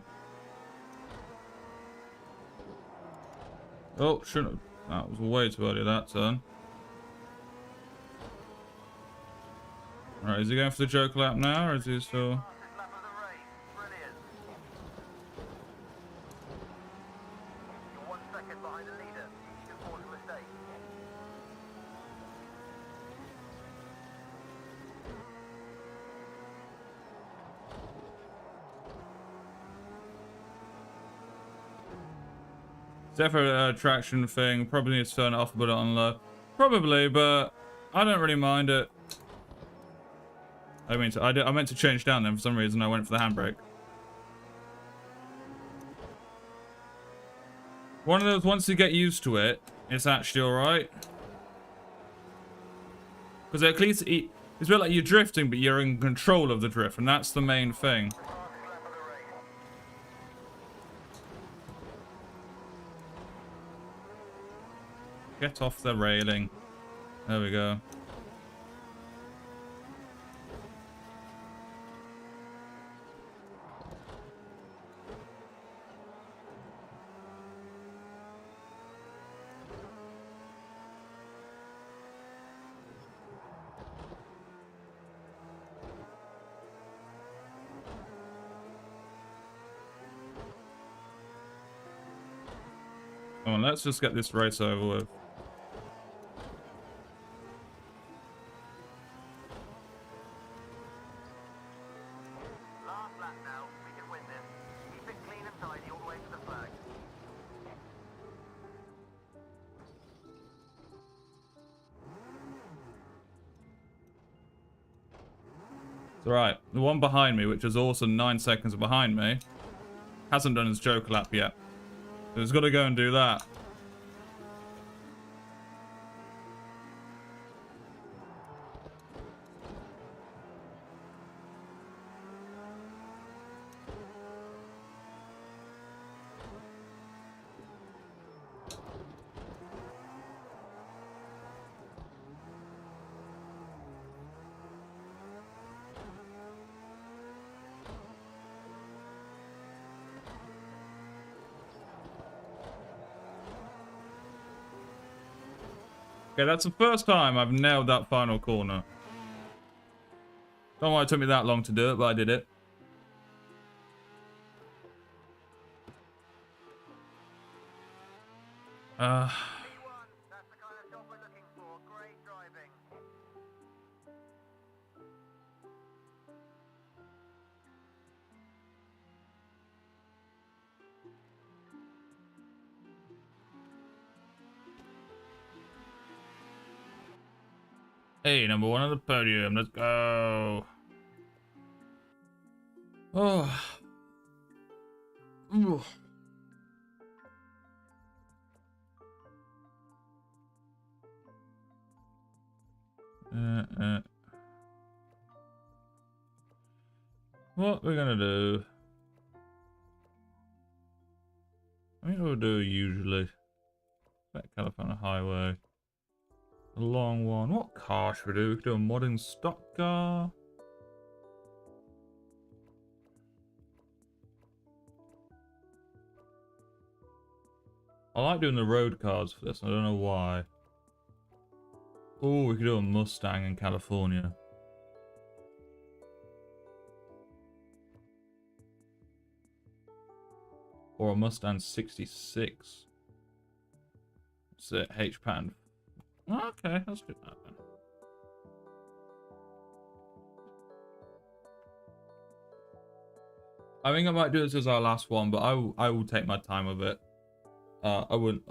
Oh, shouldn't have. That was way too early, that turn. Alright, is he going for the joke lap now, or is he still... Fastest lap of the race. Brilliant. You're 1 second behind the leader. You can force a mistake. Definitely a traction thing. Probably need to turn it off, put it on low. Probably, but I don't really mind it. I meant to change down then for some reason. I went for the handbrake. One of those, once you get used to it, it's actually alright. Because at least it's a bit like you're drifting, but you're in control of the drift, and that's the main thing. Fastest lap of the race. Get off the railing. There we go. Come on, let's just get this race over with. Last lap now. We can win this. Keep it clean and tidy all the way to the flag. It's alright. The one behind me, which is also 9 seconds behind me, hasn't done his joke lap yet. So he's got to go and do that. Okay, that's the first time I've nailed that final corner. Don't know why it took me that long to do it, but I did it. P1. That's the kind of job we're looking for. Great driving. Hey, number 1 on the podium. Let's go. Oh. Ooh. What we're gonna do? I think we'll do usually. That California Highway. A long one. What car should we do? We could do a modern stock car. I like doing the road cars for this. I don't know why. Oh, we could do a Mustang in California. or a Mustang 66. It's a H pattern. Oh, okay, let's do that then. I think I might do this as our last one, but I will take my time with it. I wouldn't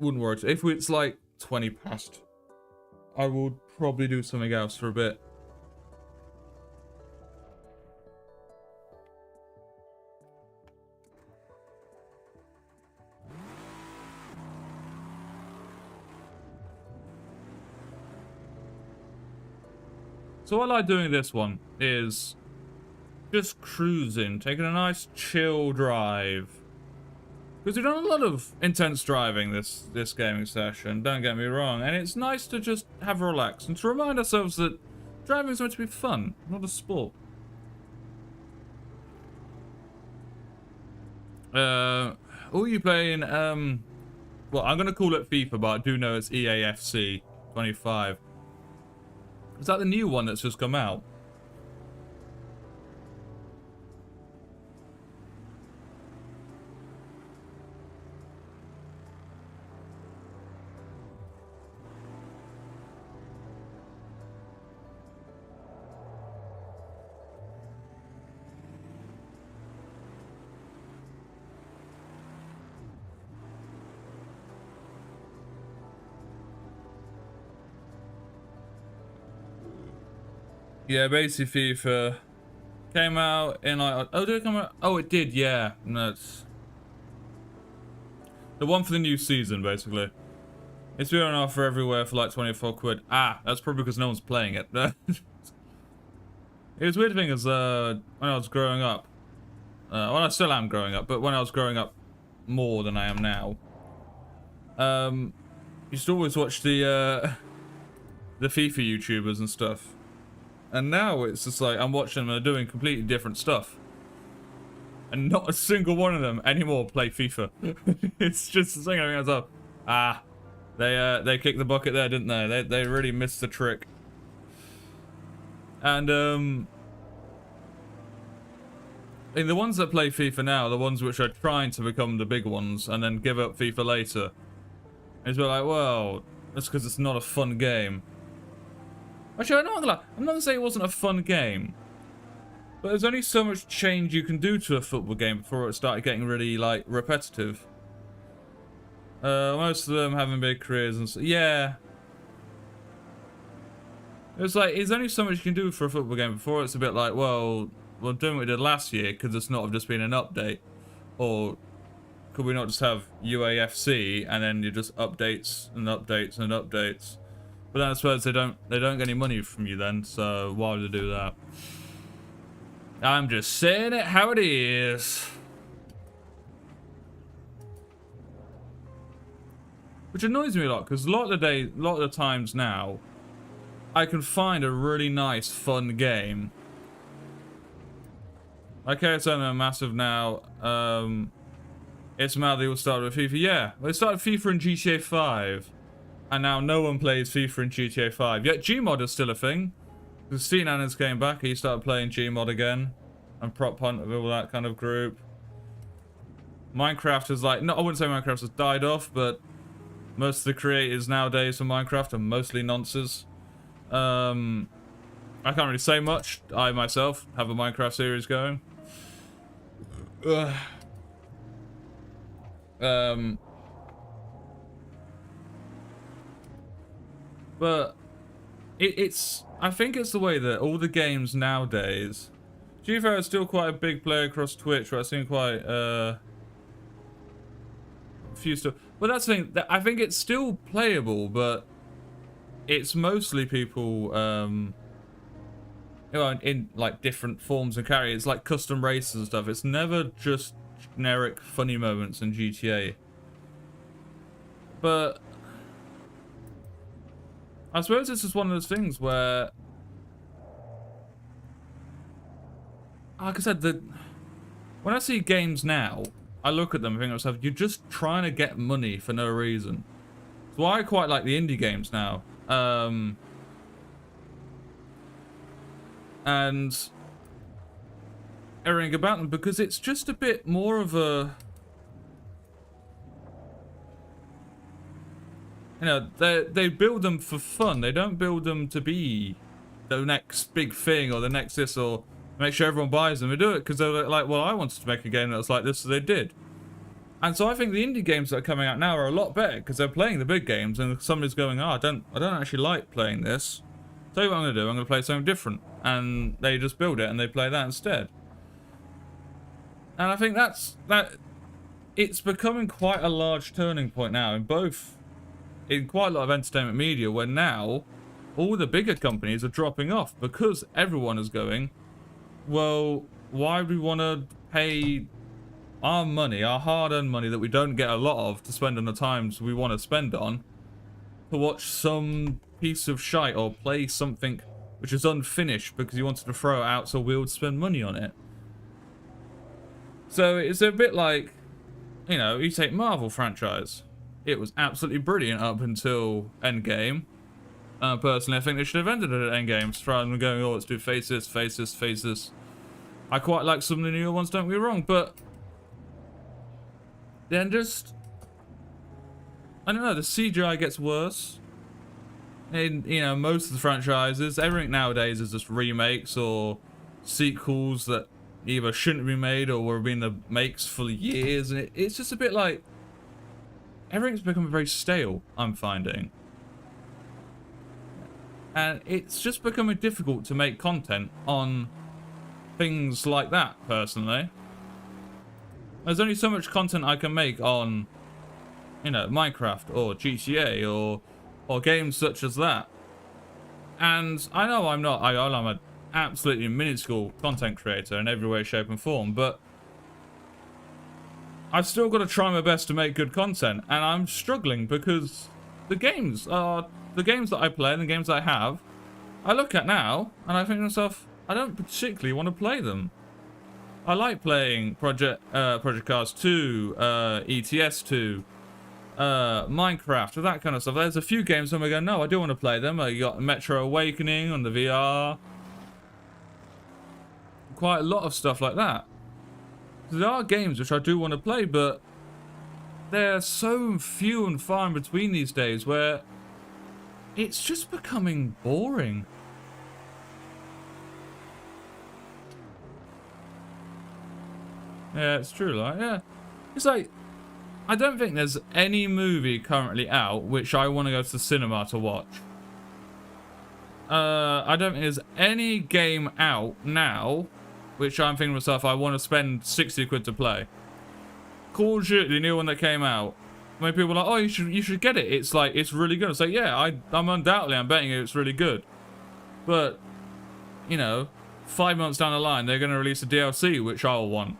worry. If it's like 20 past, I will probably do something else for a bit. So what I like doing this one is just cruising, taking a nice chill drive. Because we've done a lot of intense driving this gaming session, don't get me wrong, and it's nice to just have a relax and to remind ourselves that driving is meant to be fun, not a sport. All you playing, well, I'm gonna call it FIFA, but I do know it's EAFC 25. Is that the new one that's just come out? Yeah, basically FIFA came out in like, oh, did it come out? Oh, it did, yeah. No, it's the one for the new season, basically. It's been on offer everywhere for like 24 quid. Ah, that's probably because no one's playing it. It was weird thing is, when I was growing up, well, I still am growing up, but when I was growing up more than I am now, used to always watch the FIFA YouTubers and stuff. And now it's just like, I'm watching them and they're doing completely different stuff. And not a single one of them anymore play FIFA. It's just the thing I think myself, ah, they kicked the bucket there, didn't they? They really missed the trick. And, in the ones that play FIFA now, the ones which are trying to become the big ones and then give up FIFA later. It's like, well, that's because it's not a fun game. Actually, I'm not gonna say it wasn't a fun game, but there's only so much change you can do to a football game before it started getting really, like, repetitive. Most of them having big careers and so, yeah. It's like, there's only so much you can do for a football game before it's a bit like, well, we're doing what we did last year, could this not have just been an update? Or could we not just have UAFC and then you just updates and updates and updates? But then I suppose they don't get any money from you then, so why would they do that? I'm just saying it how it is. Which annoys me a lot, because a lot of the times now, I can find a really nice, fun game. Okay, it's only a massive now. It's mad they all started with FIFA. Yeah, they started FIFA and GTA 5. And now no one plays FIFA and GTA 5. Yet Gmod is still a thing. Because Steenan's came back, he started playing Gmod again. And Prop Hunt with all that kind of group. Minecraft is like, no, I wouldn't say Minecraft has died off, but most of the creators nowadays for Minecraft are mostly nonces. I can't really say much. I myself have a Minecraft series going. But I think it's the way that all the games nowadays, GFO is still quite a big player across Twitch, where I've seen quite a few stuff. But that's the thing, I think it's still playable, but it's mostly people, you know, in like different forms and characters, like custom races and stuff. It's never just generic funny moments in GTA. But I suppose this is one of those things where, like I said, when I see games now, I look at them and think to myself, you're just trying to get money for no reason. So I quite like the indie games now. And everything about them, because it's just a bit more of a, You know, they build them for fun. They don't build them to be the next big thing or the next this or make sure everyone buys them. They do it because they're like, well, I wanted to make a game that was like this, so they did. And so I think the indie games that are coming out now are a lot better because they're playing the big games, and somebody's going, oh, I don't actually like playing this. Tell you what I'm going to do. I'm going to play something different, and they just build it and they play that instead. And I think that it's becoming quite a large turning point now in quite a lot of entertainment media, where now all the bigger companies are dropping off because everyone is going, well, why do we want to pay our money, our hard-earned money that we don't get a lot of, to spend on the times we want to spend on, to watch some piece of shite or play something which is unfinished because you wanted to throw it out so we would spend money on it. So it's a bit like, you know, you take Marvel franchise. It was absolutely brilliant up until Endgame. Personally, I think they should have ended it at Endgame rather than going, oh, let's do face this, face this, face this. I quite like some of the newer ones, don't get me wrong, but then just, I don't know, the CGI gets worse. In, you know, most of the franchises, everything nowadays is just remakes or sequels that either shouldn't be made or were in the makes for years, and it's just a bit like everything's becoming very stale, I'm finding. And it's just becoming difficult to make content on things like that, personally. There's only so much content I can make on, you know, Minecraft or GTA or games such as that. And I know I'm an absolutely minuscule content creator in every way, shape and form, but I've still got to try my best to make good content, and I'm struggling because the games that I play and the games that I have, I look at now and I think to myself, I don't particularly want to play them. I like playing Project Cars 2, ETS 2, Minecraft, that kind of stuff. There's a few games where I go, no, I do want to play them. You got Metro Awakening on the VR. Quite a lot of stuff like that. There are games which I do want to play, but they're so few and far in between these days where it's just becoming boring. Yeah, it's true, like, yeah. It's like, I don't think there's any movie currently out which I want to go to the cinema to watch. I don't think there's any game out now which I'm thinking to myself, I want to spend 60 quid to play. Call of Duty, the new one that came out. When people are like, oh, you should get it. It's like, it's really good. It's like, yeah, I'm betting you it's really good. But, you know, 5 months down the line, they're going to release a DLC, which I'll want.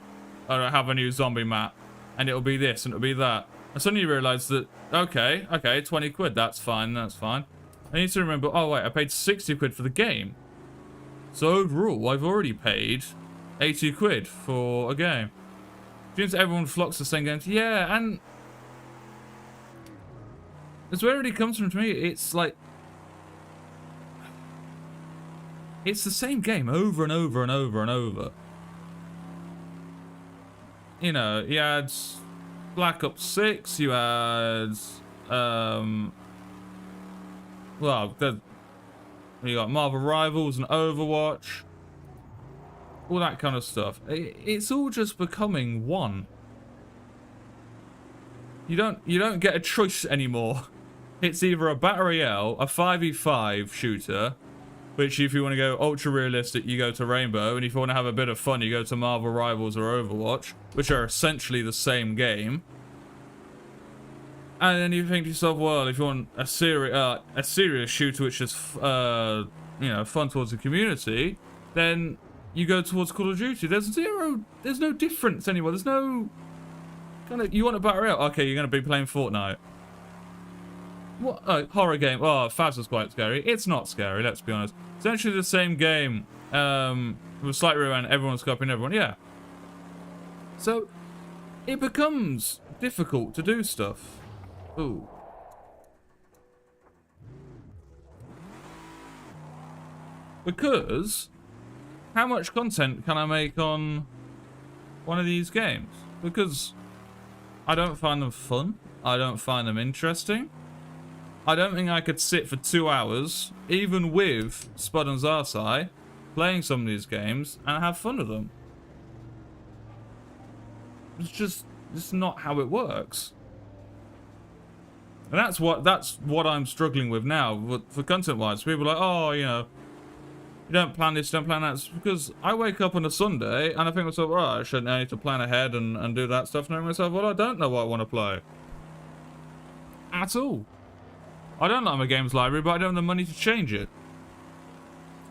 Or have a new zombie map. And it'll be this, and it'll be that. And suddenly you realise that, okay, 20 quid, that's fine. I need to remember, oh wait, I paid 60 quid for the game. So overall, I've already paid 80 quid for a game. Seems everyone flocks to the same games. Yeah, and it's where it really comes from to me. It's like, it's the same game over and over and over and over. You know, you had Black Ops 6, you had, well, you got Marvel Rivals and Overwatch. All that kind of stuff. It's all just becoming one. You don't get a choice anymore. It's either a Battle Royale, a 5v5 shooter, which if you want to go ultra realistic, you go to Rainbow, and if you want to have a bit of fun, you go to Marvel Rivals or Overwatch, which are essentially the same game. And then you think to yourself, well, if you want a serious shooter which is you know, fun towards the community, then you go towards Call of Duty. There's no difference anymore. There's no kind of, you want a Battle Royale? Okay, you're going to be playing Fortnite. What horror game? Oh, Faz was quite scary. It's not scary, let's be honest. Essentially the same game with a slight rewind. Everyone's copying everyone. Yeah. So it becomes difficult to do stuff. Ooh. Because how much content can I make on one of these games? Because I don't find them fun. I don't find them interesting. I don't think I could sit for 2 hours, even with Spud and Zarsai, playing some of these games and have fun with them. It's not how it works. And that's what I'm struggling with now for content-wise. People are like, oh, you know, you don't plan this, don't plan that. It's because I wake up on a Sunday and I think to myself, oh, I need to plan ahead and do that stuff. And I think to myself, well, I don't know what I want to play. At all. I don't like my games library, but I don't have the money to change it.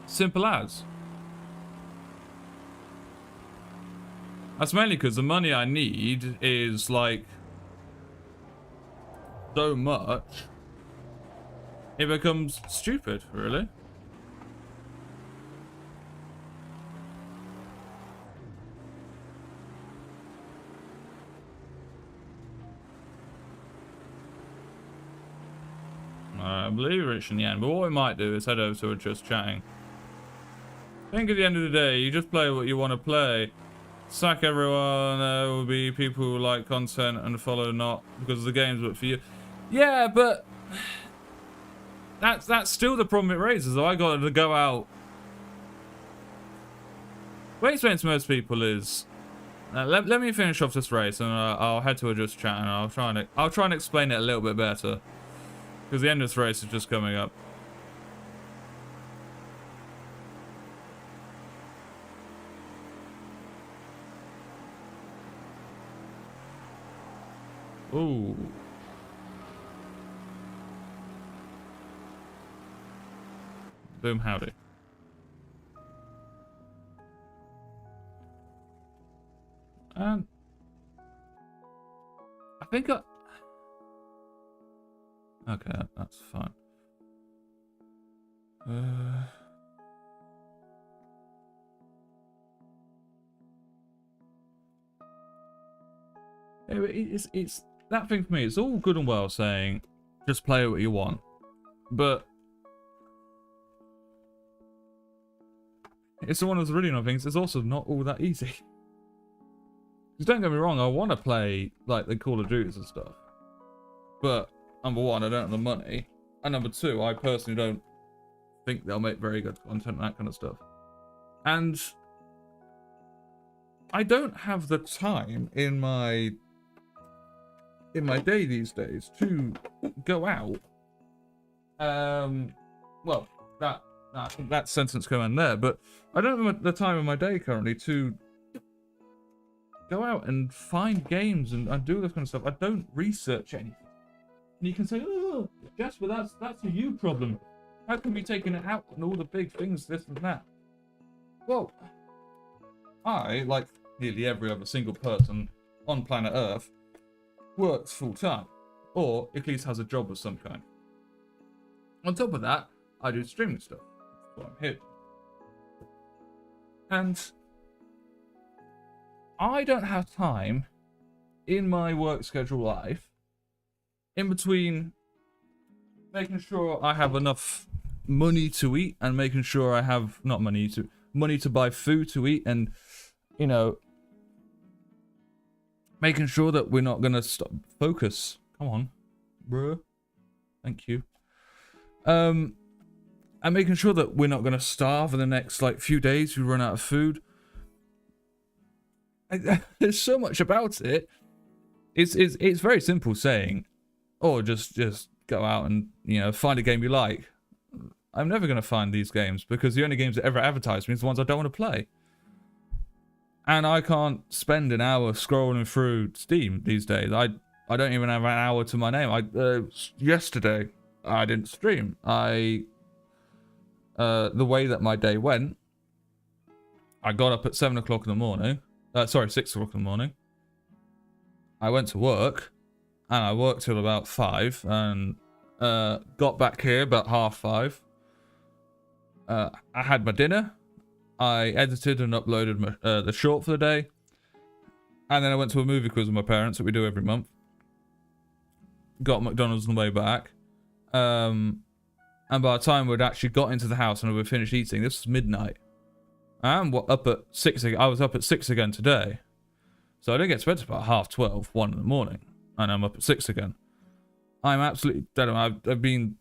Simple as. That's mainly because the money I need is like so much. It becomes stupid, really. I believe we're reaching the end, but what we might do is head over to just chatting. I think at the end of the day, you just play what you want to play. Sack everyone, there will be people who like content and follow not because the game's but for you. Yeah, but that's still the problem it raises, though. I got to go out. What I explain to most people is, let me finish off this race and I'll head to a just chat and I'll try and explain it a little bit better. Because the end of this race is just coming up. Ooh. Boom howdy. I think okay, that's fine. It's that thing for me. It's all good and well saying just play what you want, but it's one of those really annoying things. It's also not all that easy. Because don't get me wrong, I want to play like the Call of Duties and stuff, but number one, I don't have the money, and number two, I personally don't think they'll make very good content and that kind of stuff. And I don't have the time in my day these days to go out. Well, that sentence came in there, but I don't have the time in my day currently to go out and find games and do this kind of stuff. I don't research anything. And you can say, oh, Jasper, that's a you problem. How can we take it out on all the big things, this and that? Well, I, like nearly every other single person on planet Earth, works full time, or at least has a job of some kind. On top of that, I do streaming stuff. That's what I'm here. And I don't have time in my work schedule life, in between making sure I have enough money to eat and making sure I have money to buy food to eat, and you know, making sure that we're not gonna stop focus. Come on, bro. Thank you. And making sure that we're not gonna starve in the next like few days. We run out of food. There's so much about it. It's very simple saying, or just go out and, you know, find a game you like. I'm never gonna find these games because the only games that ever advertise me is the ones I don't want to play. And I can't spend an hour scrolling through Steam these days. I don't even have an hour to my name. Yesterday I didn't stream. The way that my day went, I got up at 7 o'clock in the morning. 6 o'clock in the morning. I went to work, and I worked till about 5, and got back here about 5:30. I had my dinner. I edited and uploaded the short for the day, and then I went to a movie quiz with my parents that we do every month. Got McDonald's on the way back, and by the time we'd actually got into the house and we finished eating, this was midnight. I'm up at 6 again. I was up at 6 again today. So I didn't get to bed about 12:30, 1 in the morning. And I'm up at 6 again. I'm absolutely dead on. I've been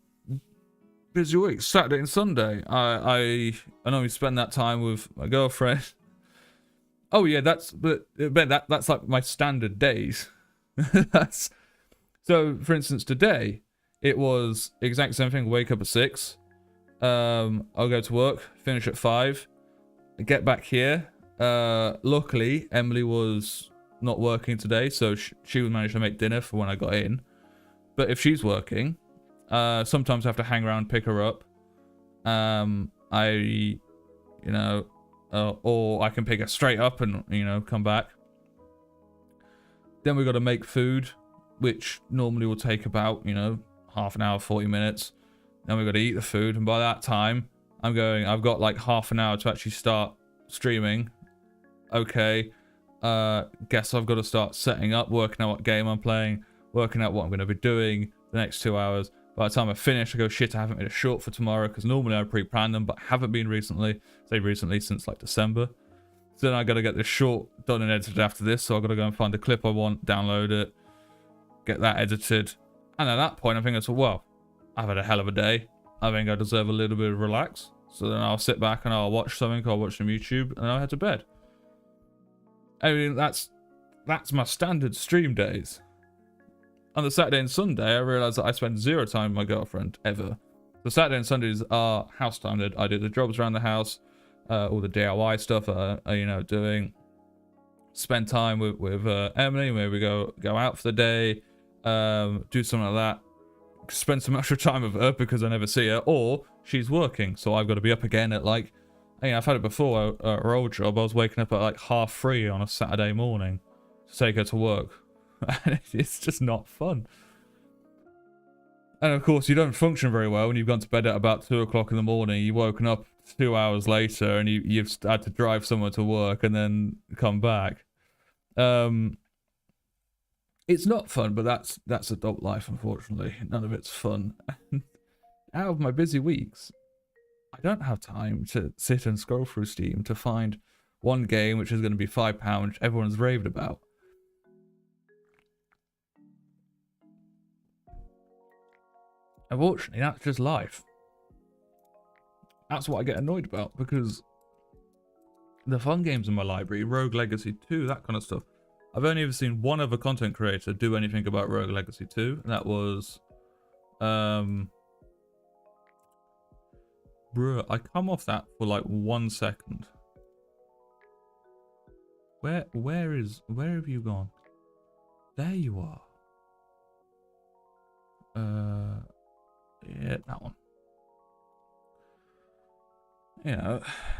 busy week, Saturday and Sunday. I normally spend that time with my girlfriend. Oh yeah, that's like my standard days. That's so. For instance, today it was exact same thing. Wake up at 6. I'll go to work, finish at 5, get back here. Luckily, Emily was not working today, so she would manage to make dinner for when I got in. But if she's working, sometimes I have to hang around, pick her up. Or I can pick her straight up and, come back. Then we've got to make food, which normally will take about, half an hour, 40 minutes. Then we've got to eat the food. And by that time, I've got like half an hour to actually start streaming. Okay. Guess I've got to start setting up, working out what game I'm playing, working out what I'm going to be doing the next 2 hours. By the time I finish, I go, shit, I haven't made a short for tomorrow, because normally I pre-plan them, but haven't been recently. Say recently, since like December. So then I got to get this short done and edited after this, so I've got to go and find the clip I want, download it, get that edited. And at that point, I think well, I've had a hell of a day. I think I deserve a little bit of relax. So then I'll sit back and I'll watch something, I'll watch some YouTube, and I'll head to bed. I mean, that's my standard stream days. On the Saturday and Sunday, I realised that I spend 0 time with my girlfriend, ever. The Saturday and Sundays are house time. I do the jobs around the house, all the DIY stuff, doing. Spend time with Emily, maybe we go out for the day, do something like that. Spend some extra time with her because I never see her, or she's working, so I've got to be up again at like, I've had it before, her old job, I was waking up at like 3:30 on a Saturday morning to take her to work. And it's just not fun. And of course, you don't function very well when you've gone to bed at about 2 o'clock in the morning. You've woken up 2 hours later, and you've had to drive somewhere to work and then come back. It's not fun, but that's adult life, unfortunately. None of it's fun. Out of my busy weeks, I don't have time to sit and scroll through Steam to find one game which is going to be £5, which everyone's raved about. Unfortunately, that's just life. That's what I get annoyed about, because the fun games in my library, Rogue Legacy 2, that kind of stuff, I've only ever seen one other content creator do anything about Rogue Legacy 2, and that was... I come off that for like 1 second. Where have you gone? There you are. Yeah, that one.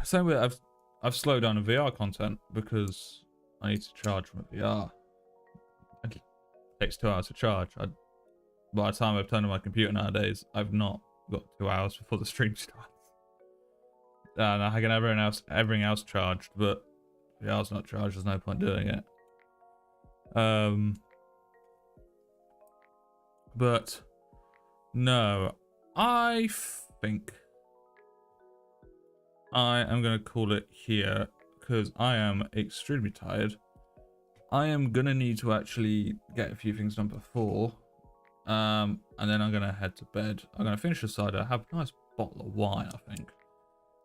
Same way I've slowed down the VR content because I need to charge my VR. It takes 2 hours to charge. By the time I've turned on my computer nowadays, I've not got 2 hours before the stream starts. And I can have everything else charged, but VR's not charged. There's no point doing it. But no, I think I am going to call it here because I am extremely tired. I am going to need to actually get a few things done before, and then I'm going to head to bed. I'm going to finish the cider, have a nice bottle of wine, I think,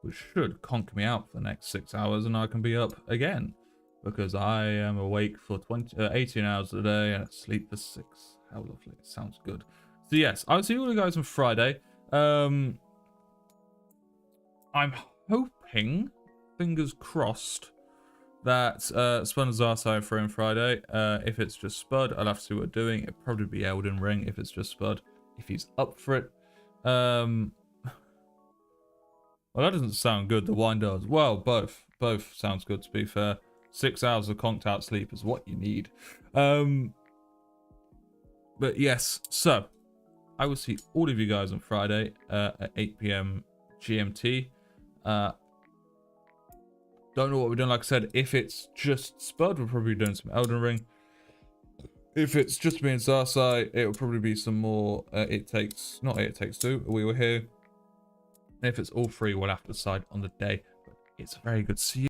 which should conk me out for the next 6 hours, and I can be up again because I am awake for 18 hours a day and asleep for 6. How lovely. Sounds good. So yes, I'll see all you guys on Friday. I'm hoping, fingers crossed, that Spud and Zarsai are free on Friday. If it's just Spud, I'll have to see what we're doing. It'll probably be Elden Ring if it's just Spud, if he's up for it. Well, that doesn't sound good. The wine does. Well, both sounds good, to be fair. 6 hours of conked out sleep is what you need. But yes, so I will see all of you guys on Friday at 8 PM GMT. Don't know what we're doing. Like I said, if it's just Spud, we'll probably be doing some Elden Ring. If it's just me and Zarsai, it will probably be some more It Takes Two. We Were Here. And if it's all three, we'll have to decide on the day. But it's very good to see you.